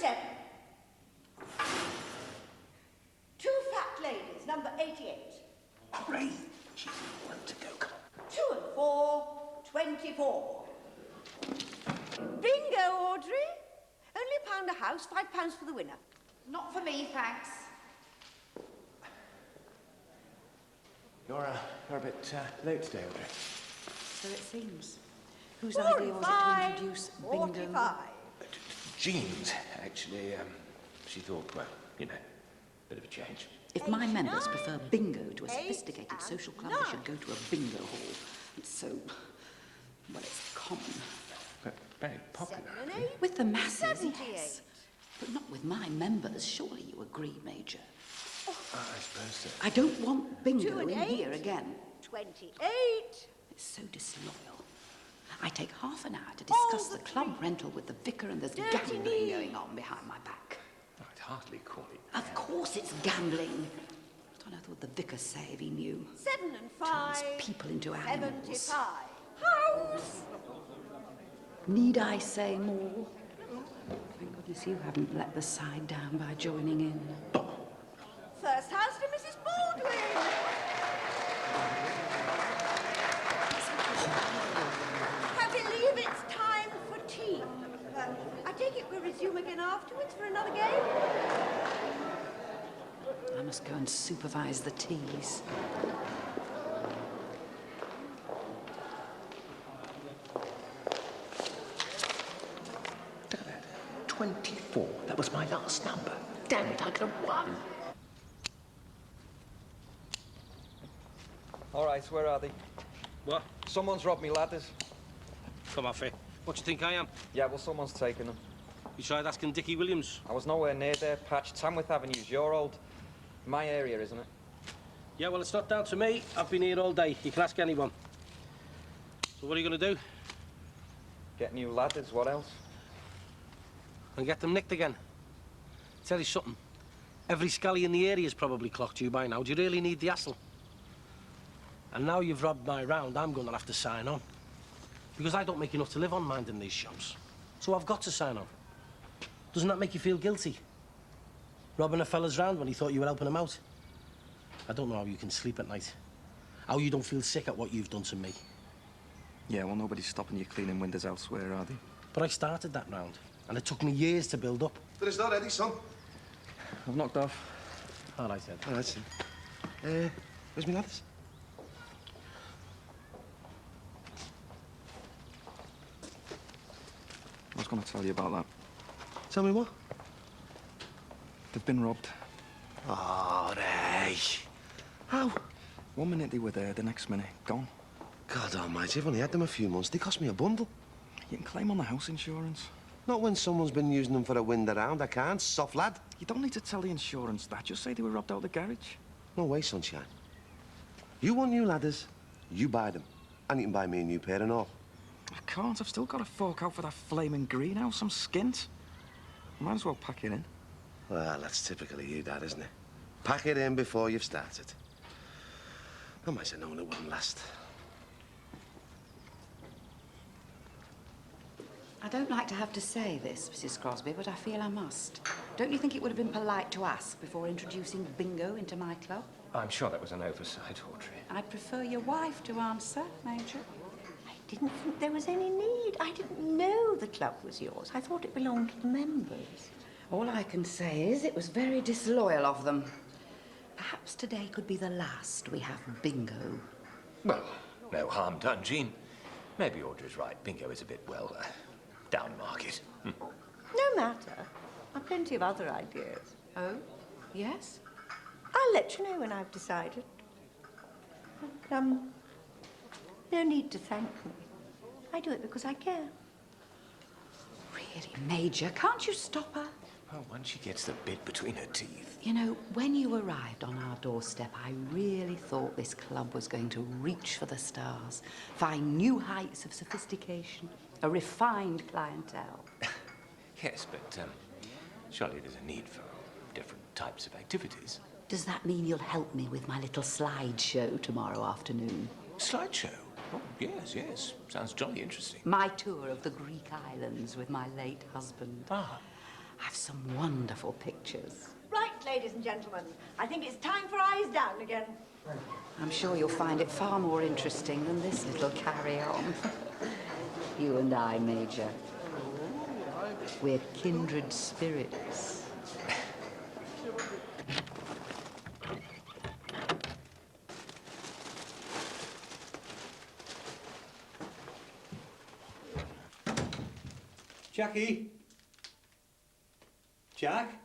37. 2 fat ladies, number 88. Great. She's one to go. Come on. 2 and 4, 24. Bingo, Audrey. Only £1 a house, £5 for the winner. Not for me, thanks. You're a bit late today, Audrey. So it seems. Whose 4 idea and was it to 5, introduce bingo? 45. Jean's, actually, she thought, well, you know, bit of a change. If my members prefer bingo to a 8 sophisticated and social club, 9. they should go to a bingo hall. It's so, well, it's common. But very popular. 7 and 8. With the masses, 78. yes. But not with my members. Surely you agree, Major. I suppose so. I don't want 2 bingo and in 8. here again. 28. It's so disloyal. I take half an hour to discuss the club rental with the vicar, and there's gambling going on behind my back. I'd hardly call it. Of course it's gambling. What on earth would the vicar say if he knew? 7 and 5. Turns people into animals. 75. House. Need I say more? Thank goodness you haven't let the side down by joining in. First house to Mrs. Baldwin. I believe it's time for tea. I take it we'll resume again afterwards for another game? I must go and supervise the teas. Look at that. 24. That was my last number. Damn it, I could have won. All right, where are they? What? Someone's robbed me ladders. Come off it. What do you think I am? Yeah, well, someone's taken them. You tried asking Dickie Williams? I was nowhere near there, Patch. Tamworth Avenue's your old... my area, isn't it? Yeah, well, it's not down to me. I've been here all day. You can ask anyone. So what are you going to do? Get new ladders, what else? And get them nicked again. Tell you something. Every scally in the area's probably clocked you by now. Do you really need the hassle? And now you've robbed my round, I'm going to have to sign on. Because I don't make enough to live on minding these shops. So I've got to sign on. Doesn't that make you feel guilty? Robbing a fella's round when he thought you were helping him out? I don't know how you can sleep at night. How you don't feel sick at what you've done to me. Yeah, well, nobody's stopping you cleaning windows elsewhere, are they? But I started that round, and it took me years to build up. Dinner's not ready, son. I've knocked off. All right, Ed. All right, son. Where's my ladders? I was going to tell you about that. Tell me what? They've been robbed. Oh, they. How? 1 minute they were there, the next minute, gone. God almighty, I've only had them a few months. They cost me a bundle. You can claim on the house insurance. Not when someone's been using them for a wind around. I can't. Soft lad. You don't need to tell the insurance that. Just say they were robbed out of the garage. No way, sunshine. You want new ladders, you buy them. And you can buy me a new pair and all. I can't. I've still got to fork out for that flaming greenhouse. I'm skint. Might as well pack it in. Well, that's typically you, Dad, isn't it? Pack it in before you've started. I might have known it wouldn't last. I don't like to have to say this, Mrs. Crosby, but I feel I must. Don't you think it would have been polite to ask before introducing bingo into my club? I'm sure that was an oversight, Audrey. I'd prefer your wife to answer, Major. I didn't think there was any need. I didn't know the club was yours. I thought it belonged to the members. All I can say is it was very disloyal of them. Perhaps today could be the last we have bingo. Well, no harm done, Jean. Maybe Audrey's right. Bingo is a bit, well, down market. No matter. I've plenty of other ideas. Oh? Yes? I'll let you know when I've decided. But, no need to thank me. I do it because I care. Really, Major, can't you stop her? Well, once she gets the bit between her teeth. You know, when you arrived on our doorstep, I really thought this club was going to reach for the stars, find new heights of sophistication, a refined clientele. Yes, but surely there's a need for different types of activities. Does that mean you'll help me with my little slideshow tomorrow afternoon? Slideshow? Oh, yes, yes. Sounds jolly interesting. My tour of the Greek islands with my late husband. Ah. I've some wonderful pictures. Right, ladies and gentlemen, I think it's time for eyes down again. I'm sure you'll find it far more interesting than this little carry-on. You and I, Major. We're kindred spirits. Jackie? Jack?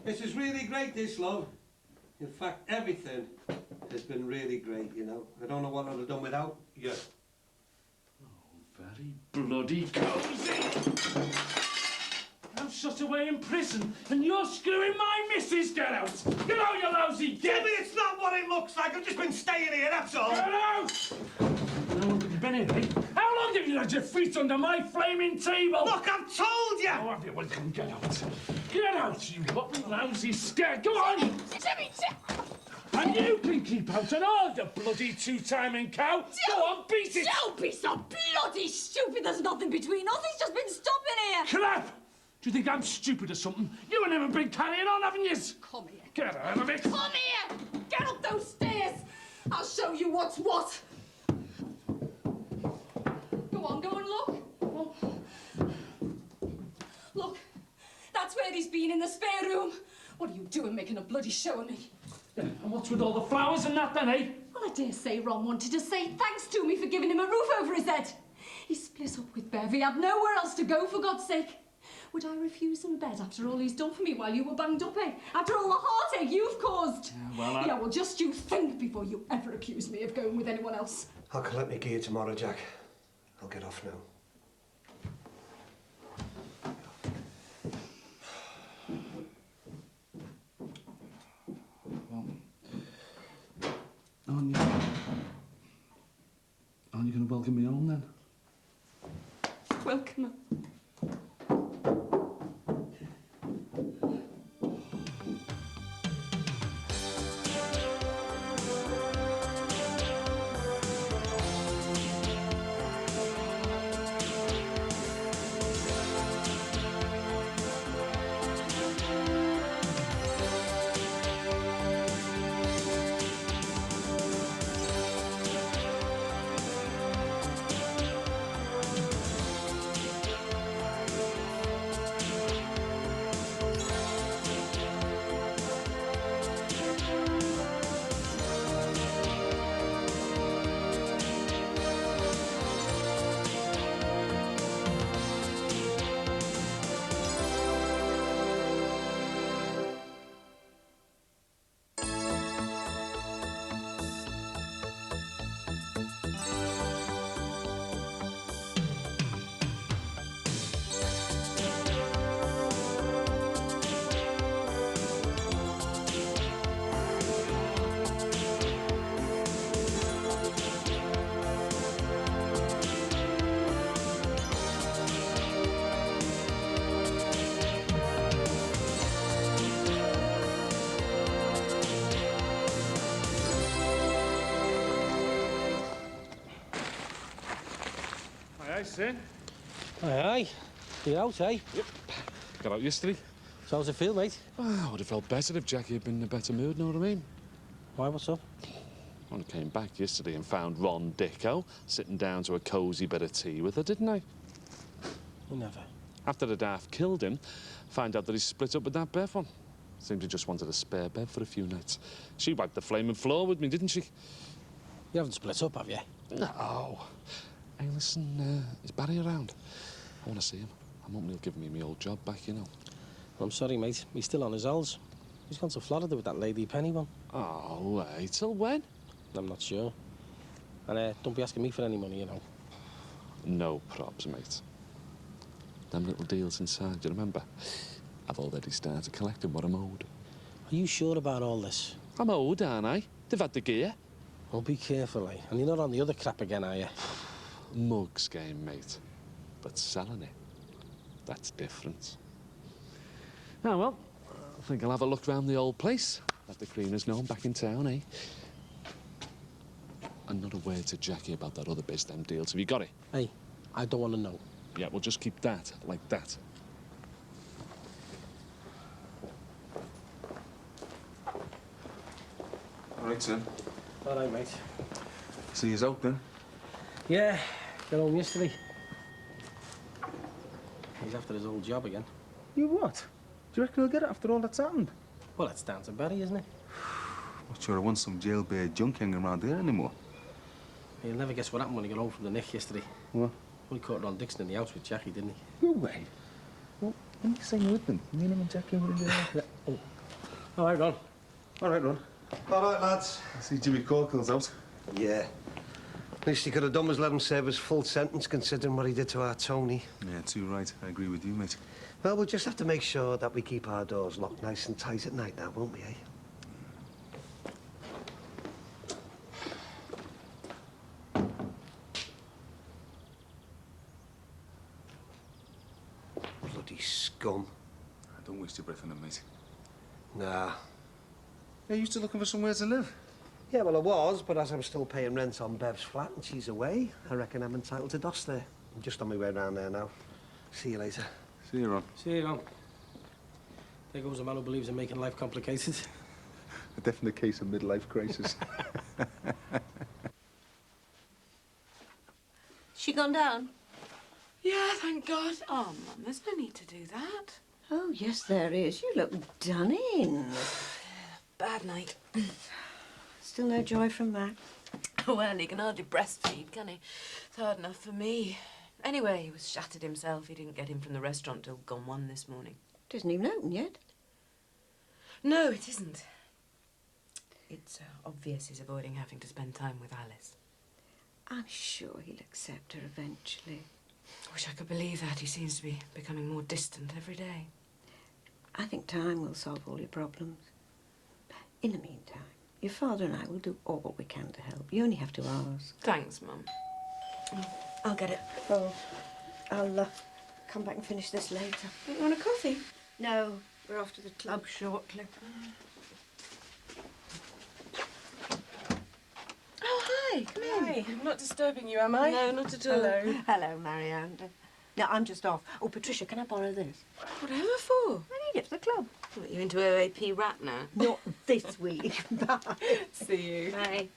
This is really great, this, love. In fact, everything has been really great, you know. I don't know what I'd have done without you. Very bloody cosy. I'm shut away in prison, and you're screwing my missus. Get out! Get out, you lousy git! Jimmy, it's not what it looks like. I've just been staying here, that's all. Get out! How long have you been here, eh? How long have you had your feet under my flaming table? Look, I've told you! Oh, have you? Well, come get out. Get out, you rotten, lousy scare. Go on! Jimmy! And you can keep out and all, you bloody two-timing cow. Go on, beat it! Don't be so bloody stupid. There's nothing between us. He's just been stopping here. Crap! Do you think I'm stupid or something? You and him have been carrying on, haven't you? Come here. Get out of it. Come here. Get up those stairs. I'll show you what's what. Go on, look. Look, that's where he's been, in the spare room. What are you doing, making a bloody show of me? Yeah, and what's with all the flowers and that then, eh? Well, I dare say Ron wanted to say thanks to me for giving him a roof over his head. He split up with Bev. He had nowhere else to go, for God's sake. Would I refuse him bed after all he's done for me while you were banged up, eh? After all the heartache you've caused? Yeah, well, just you think before you ever accuse me of going with anyone else. I'll collect my gear tomorrow, Jack. I'll get off now. Aren't you going to welcome me home then? Welcome him. sir. Aye, aye. You're out, eh? Yep. Got out yesterday. So how's it feel, mate? Oh, I would have felt better if Jackie had been in a better mood, know what I mean? Why, what's up? Well, I came back yesterday and found Ron Dicko sitting down to a cosy bit of tea with her, didn't I? You never. After the daft killed him, found out that he split up with that Bev one. Seemed he just wanted a spare bed for a few nights. She wiped the flaming floor with me, didn't she? You haven't split up, have you? No. Hey, listen, is Barry around? I want to see him. I'm hoping he'll give me my old job back, you know. I'm sorry, mate. He's still on his L's. He's gone to Florida with that Lady Penny one. Oh, hey, till when? I'm not sure. And don't be asking me for any money, you know. No probs, mate. Them little deals inside, do you remember? I've already started collecting what I'm owed. Are you sure about all this? I'm owed, aren't I? They've had the gear. Well, be careful, eh? And you're not on the other crap again, are you? Mugs game, mate. But selling it, that's different. Oh, well, I think I'll have a look round the old place. Let the cleaners know I'm back in town, eh? And not a word to Jackie about that other biz them deals. Have you got it? Hey, I don't want to know. Yeah, we'll just keep that like that. All right, son. All right, mate. See you out then. Yeah, got home yesterday. He's after his old job again. You what? Do you reckon he'll get it after all that's happened? Well, that's down to Barry, isn't it? Not sure I want some jailbird junk hanging around here anymore. You'll never guess what happened when he got home from the Nick yesterday. What? Well, he caught Ron Dixon in the house with Jackie, didn't he? No way. Well, when you saying with them? Me and him and Jackie were in there. Oh. All right, Ron. All right, Ron. All right, lads. I see Jimmy Corkill's out. Yeah. Least he could have done was let him serve his full sentence, considering what he did to our Tony. Yeah, too right. I agree with you, mate. Well, we'll just have to make sure that we keep our doors locked nice and tight at night now, won't we, eh? Bloody scum. Don't waste your breath on him, mate. Nah. Yeah, you still looking for somewhere to live? Yeah, well, I was, but as I'm still paying rent on Bev's flat and she's away, I reckon I'm entitled to DOS there. I'm just on my way round there now. See you later. See you, Ron. See you, Ron. There goes a man who believes in making life complicated. A definite case of midlife crisis. She gone down? Yeah, thank God. Oh, Mum, there's no need to do that. Oh, yes, there is. You look done in. Bad night. Still no joy from Mac? Well, he can hardly breastfeed, can he? It's hard enough for me. Anyway, he was shattered himself. He didn't get him from the restaurant till gone 1 this morning. It isn't even open yet. No, it isn't. It's obvious he's avoiding having to spend time with Alice. I'm sure he'll accept her eventually. I wish I could believe that. He seems to be becoming more distant every day. I think time will solve all your problems. In the meantime, your father and I will do all we can to help. You only have to ask. Thanks, Mum. Oh, I'll get it. Oh, I'll come back and finish this later. Don't you want a coffee? No, we're off to the club shortly. Oh, hi. Come in. Hi. I'm not disturbing you, am I? No, not at all. Hello. Hello, Marianne. No, I'm just off. Oh, Patricia, can I borrow this? Whatever for? I need it for the club. What, you into OAP rap now? Not this week. Bye. See you. Bye.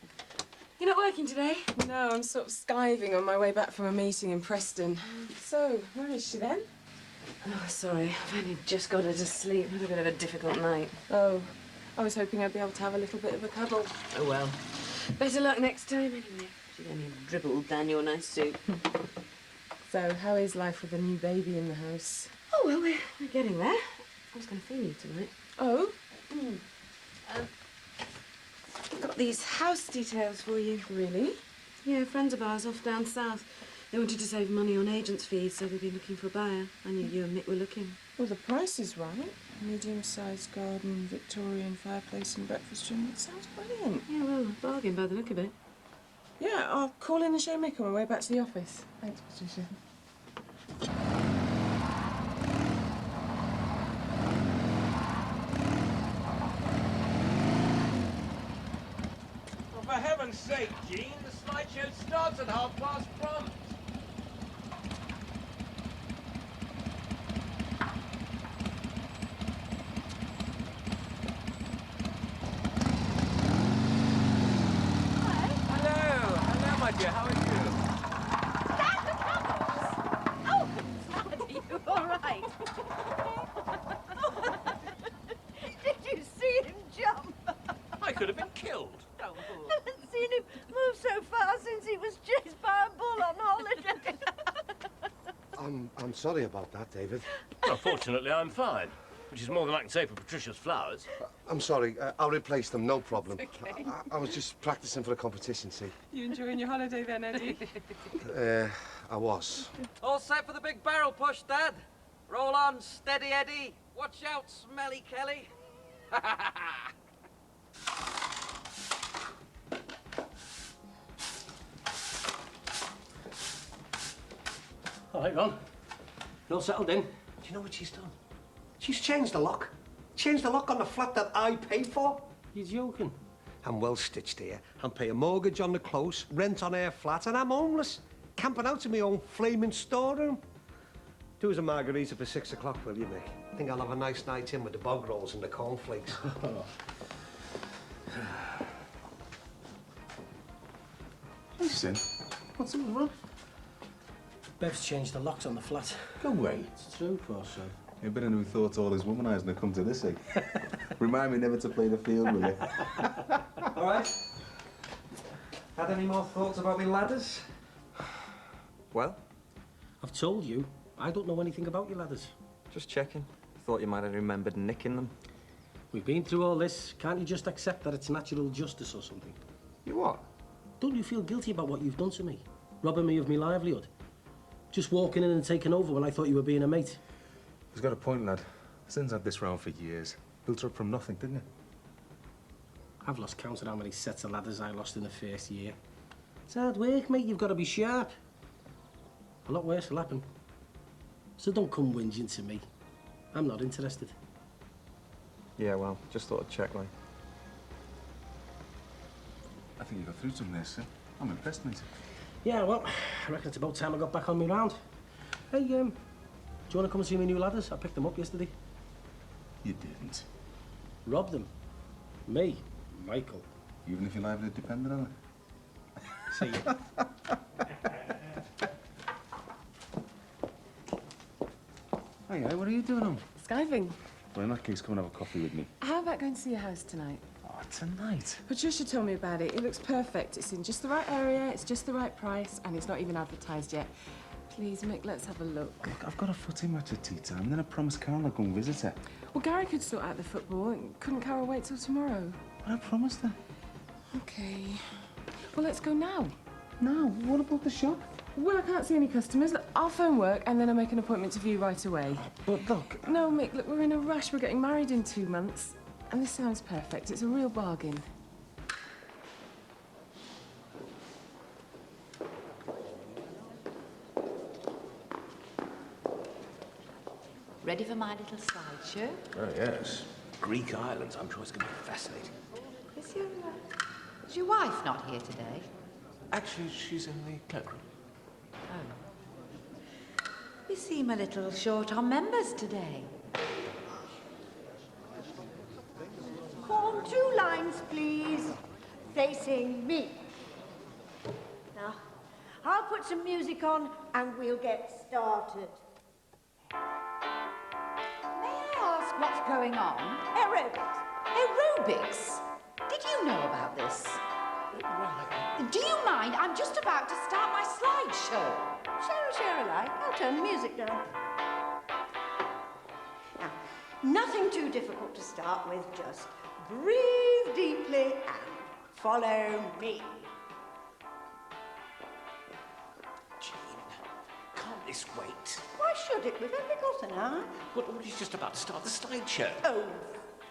You're not working today? No, I'm sort of skiving on my way back from a meeting in Preston. So, where is she then? Oh, sorry. I've only just got her to sleep. Had a bit of a difficult night. Oh, I was hoping I'd be able to have a little bit of a cuddle. Oh, well. Better luck next time, anyway. She's only dribbled down your nice suit. So, how is life with a new baby in the house? Oh, well, we're getting there. I was going to phone you tonight. Oh? I've got these house details for you. Really? Yeah, friends of ours off down south. They wanted to save money on agents' fees, so they've been looking for a buyer. I knew you and Mick were looking. Well, the price is right. Medium-sized garden, Victorian fireplace and breakfast room. It sounds brilliant. Yeah, well, bargain by the look of it. Yeah, I'll call in and show Mick on my way back to the office. Thanks, Patricia. For heaven's sake, Jean, the slideshow starts at 1:30 prompt. Nadia, how are you? Oh, are you all right? Did you see him jump? I could have been killed. I haven't seen him move so fast since he was chased by a bull on holiday. I'm sorry about that, David. Well, fortunately, I'm fine, which is more than I can say for Patricia's flowers. I'm sorry. I'll replace them, no problem. Okay. I was just practicing for a competition, see. You enjoying your holiday then, Eddie? I was. All set for the big barrel push, Dad? Roll on, steady Eddie. Watch out, Smelly Kelly. All right, Ron. You're all settled in. Do you know what she's done? She's changed the lock. Changed the lock on the flat that I paid for. You're joking. I'm well stitched here. I'm paying a mortgage on the close, rent on her flat, and I'm homeless. Camping out in my own flaming storeroom. Do us a margarita for 6 o'clock, will you, Mick? I think I'll have a nice night in with the bog rolls and the cornflakes. Listen, what's all wrong? Bev's changed the locks on the flat. Go away. It's true, poor son. You better who thought all his womanising had come to this, eh? Remind me never to play the field, will you? All right. Had any more thoughts about me ladders? Well? I've told you, I don't know anything about your ladders. Just checking. Thought you might have remembered nicking them. We've been through all this. Can't you just accept that it's natural justice or something? You what? Don't you feel guilty about what you've done to me? Robbing me of my livelihood? Just walking in and taking over when I thought you were being a mate? He's got a point, lad. Sin's had this round for years. Built her up from nothing, didn't he? I've lost count of how many sets of ladders I lost in the first year. It's hard work, mate. You've got to be sharp. A lot worse will happen. So don't come whinging to me. I'm not interested. Yeah, well, just thought I'd check, like. I think you got through some there, sir. I'm impressed, mate. Yeah, well, I reckon it's about time I got back on me round. Hey, do you want to come and see my new ladders? I picked them up yesterday. You didn't. Robbed them? Me? Michael? Even if your livelihood depended on it? See ya. Hey, what are you doing on? Skiving. Well, in that case, come and have a coffee with me. How about going to see your house tonight? Oh, tonight? Patricia told me about it. It looks perfect. It's in just the right area, it's just the right price, and it's not even advertised yet. Please, Mick, let's have a look. Look, I've got a footy match at tea time, then I promised Carol I'd go and visit her. Well, Gary could sort out the football. And couldn't Carol wait till tomorrow? But I promised her. Okay. Well, let's go now. No, what about the shop? Well, I can't see any customers. Look, I'll phone work and then I'll make an appointment to view right away. But look... No, Mick, look, we're in a rush. We're getting married in 2 months. And this sounds perfect. It's a real bargain. Ready for my little slideshow? Oh, yes. Greek islands. I'm sure it's going to be fascinating. Is your wife not here today? Actually, she's in the cloakroom. Oh. We seem a little short on members today. Form 2 lines, please. Facing me. Now, I'll put some music on and we'll get started. May I ask what's going on? Aerobics. Aerobics? Did you know about this? Do you mind? I'm just about to start my slideshow. Share alike. I'll turn the music down. Now, nothing too difficult to start with. Just breathe deeply and follow me. Can't this wait? Why should it? We've only got an hour. But she's just about to start the slideshow. Oh,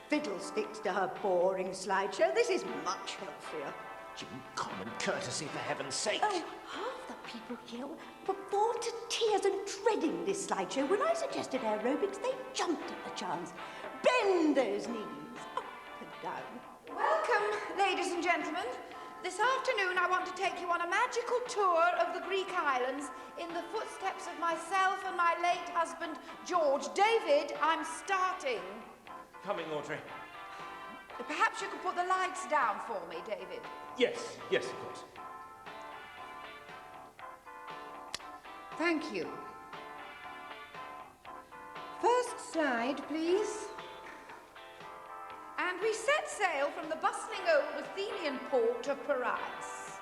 fiddlesticks to her boring slideshow. This is much healthier. Jim, common courtesy, for heaven's sake. Oh, half the people here were bored to tears and dreading this slideshow. When I suggested aerobics, they jumped at the chance. Bend those knees, up and down. Welcome, ladies and gentlemen. This afternoon, I want to take you on a magical tour of the Greek islands in the footsteps of myself and my late husband, George. David, I'm starting. Coming, Audrey. Perhaps you could put the lights down for me, David. Yes, of course. Thank you. First slide, please. And we set sail from the bustling old Athenian port of Piraeus.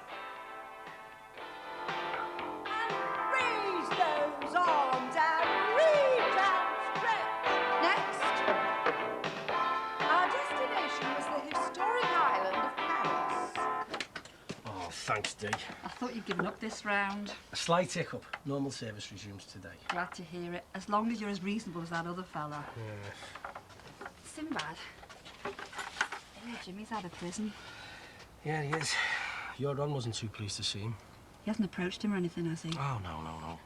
And raise those arms and reach and stretch. Next. Our destination was the historic island of Paris. Oh, thanks, Dee. I thought you'd given up this round. A slight hiccup. Normal service resumes today. Glad to hear it. As long as you're as reasonable as that other fella. Yeah. Sinbad. Hey, Jimmy's out of prison. Yeah, he is. Your Ron wasn't too pleased to see him. He hasn't approached him or anything, has he? Oh, no.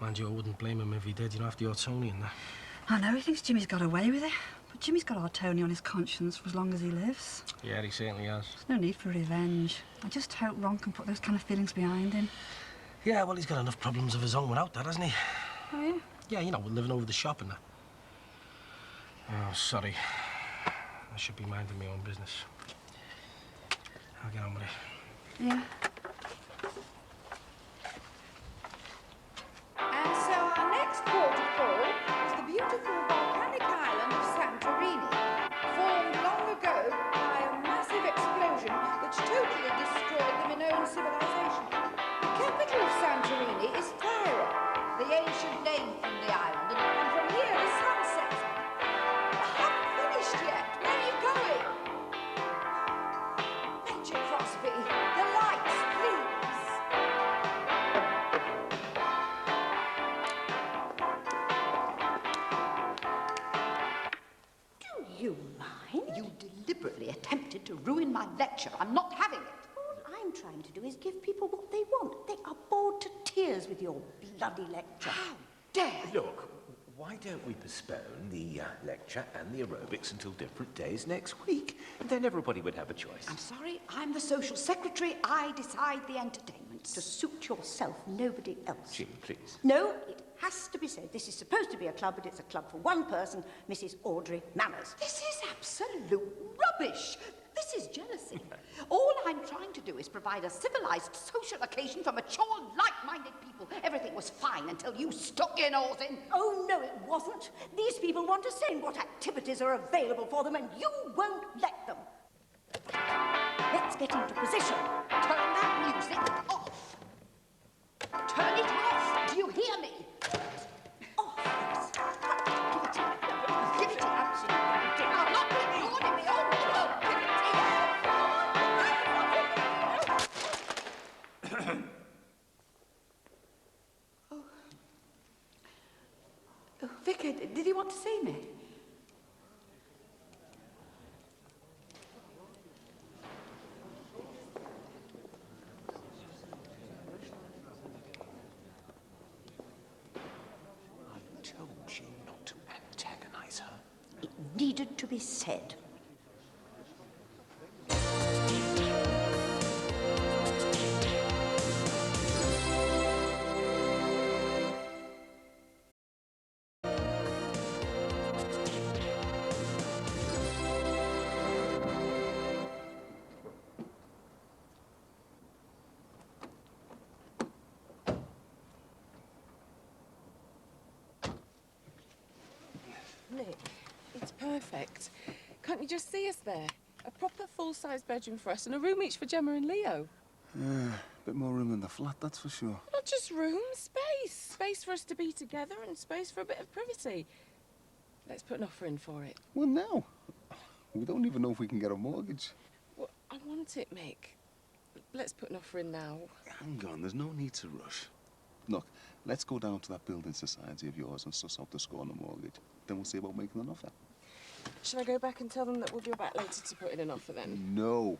Mind you, I wouldn't blame him if he did, you know, after your Tony and that. I know, he thinks Jimmy's got away with it. But Jimmy's got our Tony on his conscience for as long as he lives. Yeah, he certainly has. There's no need for revenge. I just hope Ron can put those kind of feelings behind him. Yeah, well, he's got enough problems of his own without that, hasn't he? Oh, yeah? Yeah, you know, we're living over the shop and that. Oh, sorry. I should be minding my own business. I'll get on with it. Yeah. And so our next port of call was the beautiful volcanic island of Santorini, formed long ago by a massive explosion which totally destroyed the Minoan civilization. The capital of Santorini is Tyra, the ancient name from the island, and from here the sun sets. I haven't finished yet. Where are you going? Major Crosby, the lights, please. Do you mind? You deliberately attempted to ruin my lecture. I'm not having it. All I'm trying to do is give people what they want. They are bored to tears with your bloody lecture. How dare you? Look, why don't we postpone the lecture and the aerobics until different days next week? And then everybody would have a choice. I'm sorry, I'm the social secretary. I decide the entertainments. To suit yourself, nobody else. Jim, please. No, it has to be said. This is supposed to be a club, but it's a club for one person, Mrs. Audrey Manners. This is absolute rubbish. This is jealousy. All I'm trying to do is provide a civilized social occasion for mature, like-minded people. Everything was fine until you stuck your nose in. Oh, no, it wasn't. These people want to say what activities are available for them, and you won't let them. Let's get into position. Turn that music off. Turn it off. Do you hear me? Off. Give it here. Give it here. Absolutely. I'm not recording me. Oh, no. Give it here. Oh, Vicar, did you want to see me? I told you not to antagonize her. It needed to be said. Nick, it's perfect. Can't you just see us there? A proper full-size bedroom for us and a room each for Gemma and Leo. Yeah, a bit more room in the flat, that's for sure. Not just room, space. Space for us to be together and space for a bit of privacy. Let's put an offer in for it. Well, now? We don't even know if we can get a mortgage. Well, I want it, Mick. Let's put an offer in now. Hang on, there's no need to rush. Look, let's go down to that building society of yours and suss out the score on the mortgage. Then we'll see about making an offer. Shall I go back and tell them that we'll be back later to put in an offer then? No.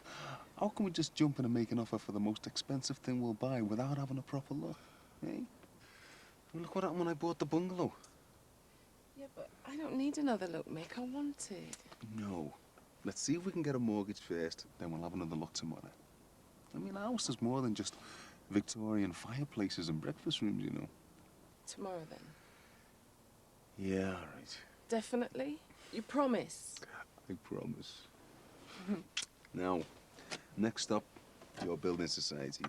How can we just jump in and make an offer for the most expensive thing we'll buy without having a proper look? Eh? Look what happened when I bought the bungalow. Yeah, but I don't need another look, Mick. I want it. No. Let's see if we can get a mortgage first, then we'll have another look tomorrow. I mean, our house is more than just Victorian fireplaces and breakfast rooms, you know. Tomorrow then? Yeah, all right. Definitely? You promise? I promise. Now, next up, your building society.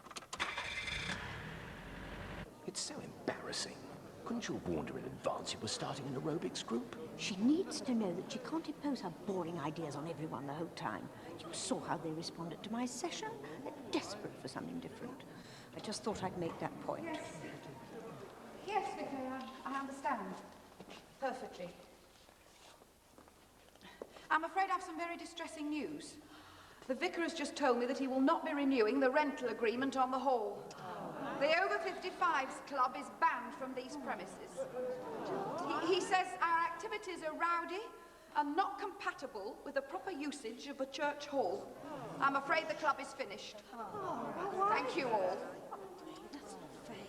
It's so embarrassing. embarrassing. Couldn't you have warned her in advance you were starting an aerobics group? She needs to know that she can't impose her boring ideas on everyone the whole time. You saw how they responded to my session. They're desperate for something different. I just thought I'd make that point. Yes, Vicky, I understand. Perfectly. I'm afraid I have some very distressing news. The vicar has just told me that he will not be renewing the rental agreement on the hall. The over 55s club is banned from these premises. He says our activities are rowdy and not compatible with the proper usage of a church hall. I'm afraid the club is finished. Thank you all.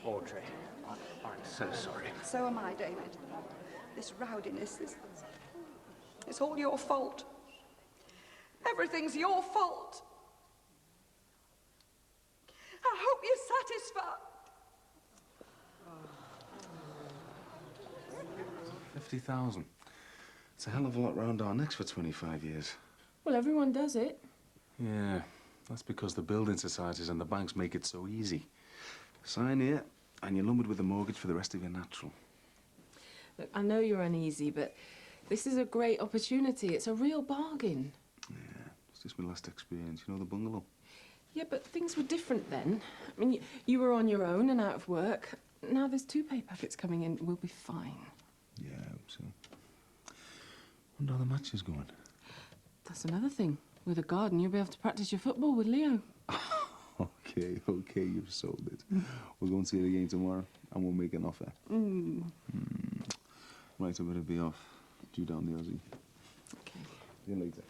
Audrey, I'm so sorry. So am I, David. This rowdiness is... it's all your fault. Everything's your fault. I hope you're satisfied. 50,000. It's a hell of a lot round our necks for 25 years. Well, everyone does it. Yeah, that's because the building societies and the banks make it so easy. Sign here, and you're lumbered with a mortgage for the rest of your natural. Look, I know you're uneasy, but this is a great opportunity. It's a real bargain. Yeah, it's just my last experience. You know the bungalow? Yeah, but things were different then. I mean, you were on your own and out of work. Now there's 2 pay packets coming in. We'll be fine. Yeah, I hope so. Wonder how the match is going. That's another thing. With a garden, you'll be able to practice your football with Leo. Okay, you've sold it. We'll go and see the game tomorrow, and we'll make an offer. Right, I better be off. Due down the Aussie. Okay. See you later.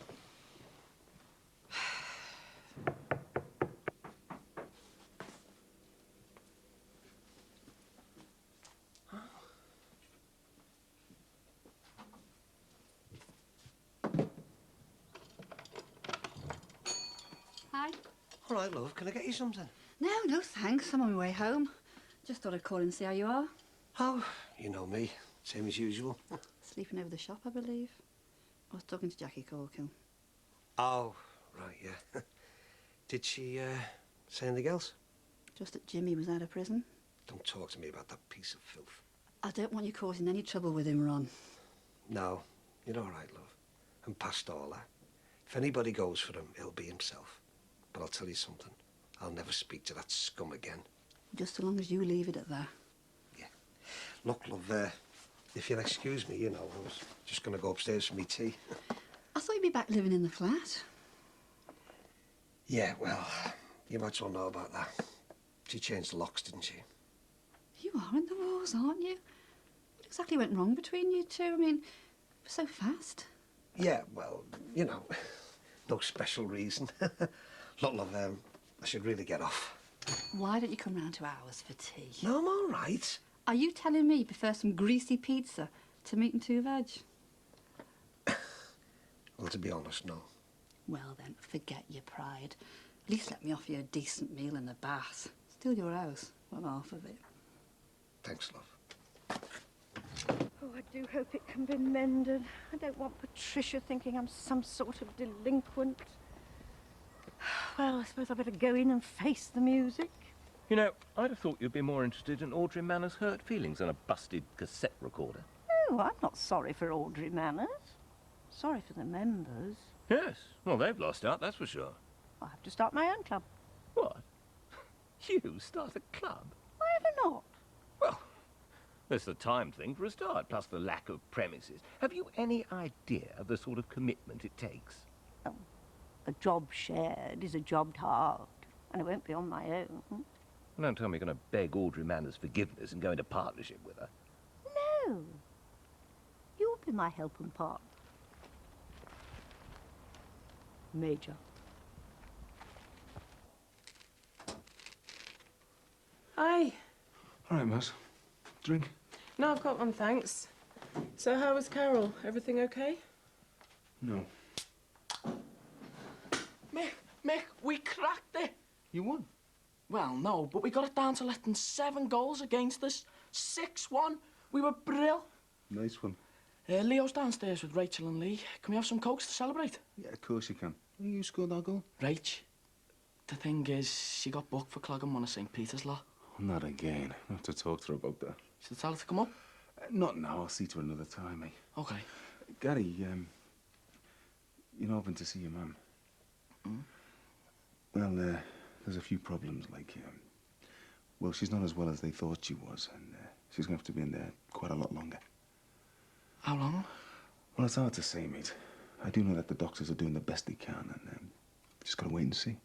Hi. All right, love. Can I get you something? No, thanks. I'm on my way home. Just thought I'd call and see how you are. Oh, you know me. Same as usual. Sleeping over the shop, I believe. I was talking to Jackie Corkill. Oh, right, yeah. Did she say anything else? Just that Jimmy was out of prison. Don't talk to me about that piece of filth. I don't want you causing any trouble with him, Ron. No, you're all right, love. And past all that. If anybody goes for him, it'll be himself. But I'll tell you something. I'll never speak to that scum again. Just so long as you leave it at that. Look, love, if you'll excuse me, you know, I was just going to go upstairs for me tea. I thought you'd be back living in the flat. Yeah, well, you might as well know about that. She changed the locks, didn't she? You are in the wars, aren't you? What exactly went wrong between you two? I mean, so fast. Yeah, well, you know, no special reason. Look, love, I should really get off. Why don't you come round to ours for tea? No, I'm all right. Are you telling me you prefer some greasy pizza to meat and 2 veg? Well, to be honest, no. Well then, forget your pride. At least let me offer you a decent meal in the bath. Still your house, not half of it. Thanks, love. Oh, I do hope it can be mended. I don't want Patricia thinking I'm some sort of delinquent. Well, I suppose I better go in and face the music. You know, I'd have thought you'd be more interested in Audrey Manners' hurt feelings than a busted cassette recorder. Oh, I'm not sorry for Audrey Manners. Sorry for the members. Yes, well, they've lost out, that's for sure. I have to start my own club. What? You start a club? Why ever not? Well, there's the time thing for a start, plus the lack of premises. Have you any idea of the sort of commitment it takes? Oh, a job shared is a job halved, and it won't be on my own. Don't tell me you're going to beg Audrey Manners' forgiveness and go into partnership with her. No. You'll be my helping part. Major. Hi. All right, Miss. Drink? No, I've got one, thanks. So how was Carol? Everything okay? No. Mick, we cracked it. You won? Well, no, but we got it down to less than 7 goals against us. 6-1. We were brill. Nice one. Leo's downstairs with Rachel and Lee. Can we have some cokes to celebrate? Yeah, of course you can. You scored that goal? Rach, the thing is, she got booked for clogging one of St. Peter's lot. Not again. I have to talk to her about that. Should I tell her to come up? Not now. I'll see to her another time, eh? Okay. Gary, you're not hoping to see your mum? Hmm? Well, there's a few problems, like, well, she's not as well as they thought she was, and she's going to have to be in there quite a lot longer. How long? Well, it's hard to say, mate. I do know that the doctors are doing the best they can, and just got to wait and see.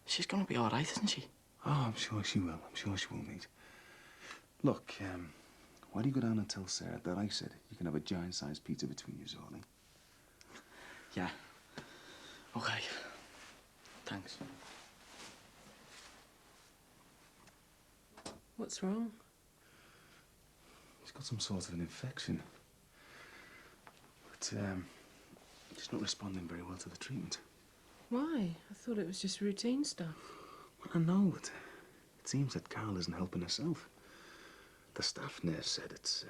She's going to be all right, isn't she? Oh, I'm sure she will. I'm sure she will, mate. Look, why do you go down and tell Sarah that I said you can have a giant-sized pizza between you all, eh? Yeah. Okay. Thanks. What's wrong? She's got some sort of an infection. But, she's not responding very well to the treatment. Why? I thought it was just routine stuff. Well, I know, but it seems that Carl isn't helping herself. The staff nurse said it's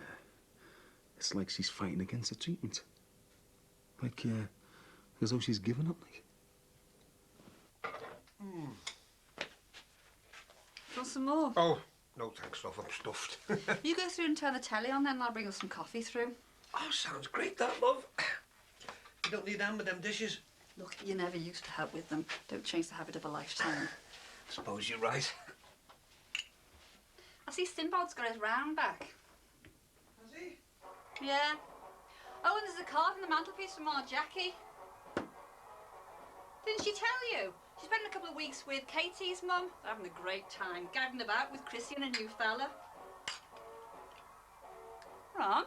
like she's fighting against the treatment. Like, as though she's given up, like. Want some more? Oh, no thanks, love. I'm stuffed. You go through and turn the telly on, then and I'll bring us some coffee through. Oh, sounds great, that, love. You don't need hand with them dishes. Look, you never used to help with them. Don't change the habit of a lifetime. Suppose you're right. I see Sinbad's got his round back. Has he? Yeah. Oh, and there's a card on the mantelpiece from our Jackie. Didn't she tell you? She's spending a couple of weeks with Katie's mum. They're having a great time, gadding about with Chrissy and a new fella. Ron?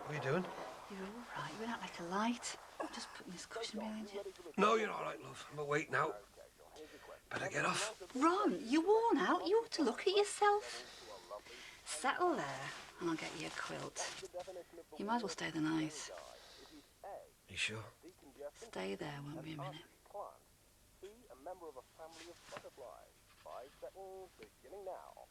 What are you doing? You're all right. You went out like a light. I'm just putting this cushion behind you. No, you're all right, love. I'm awake now. Better get off. Ron, you're worn out. You ought to look at yourself. Settle there, and I'll get you a quilt. You might as well stay the night. You sure? Stay there, won't be a minute. Be a member of a family of butterflies. 5 seconds, beginning now.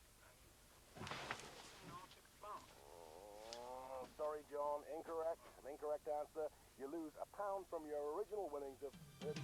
Sorry, John, incorrect. An incorrect answer. You lose £1 from your original winnings of 32.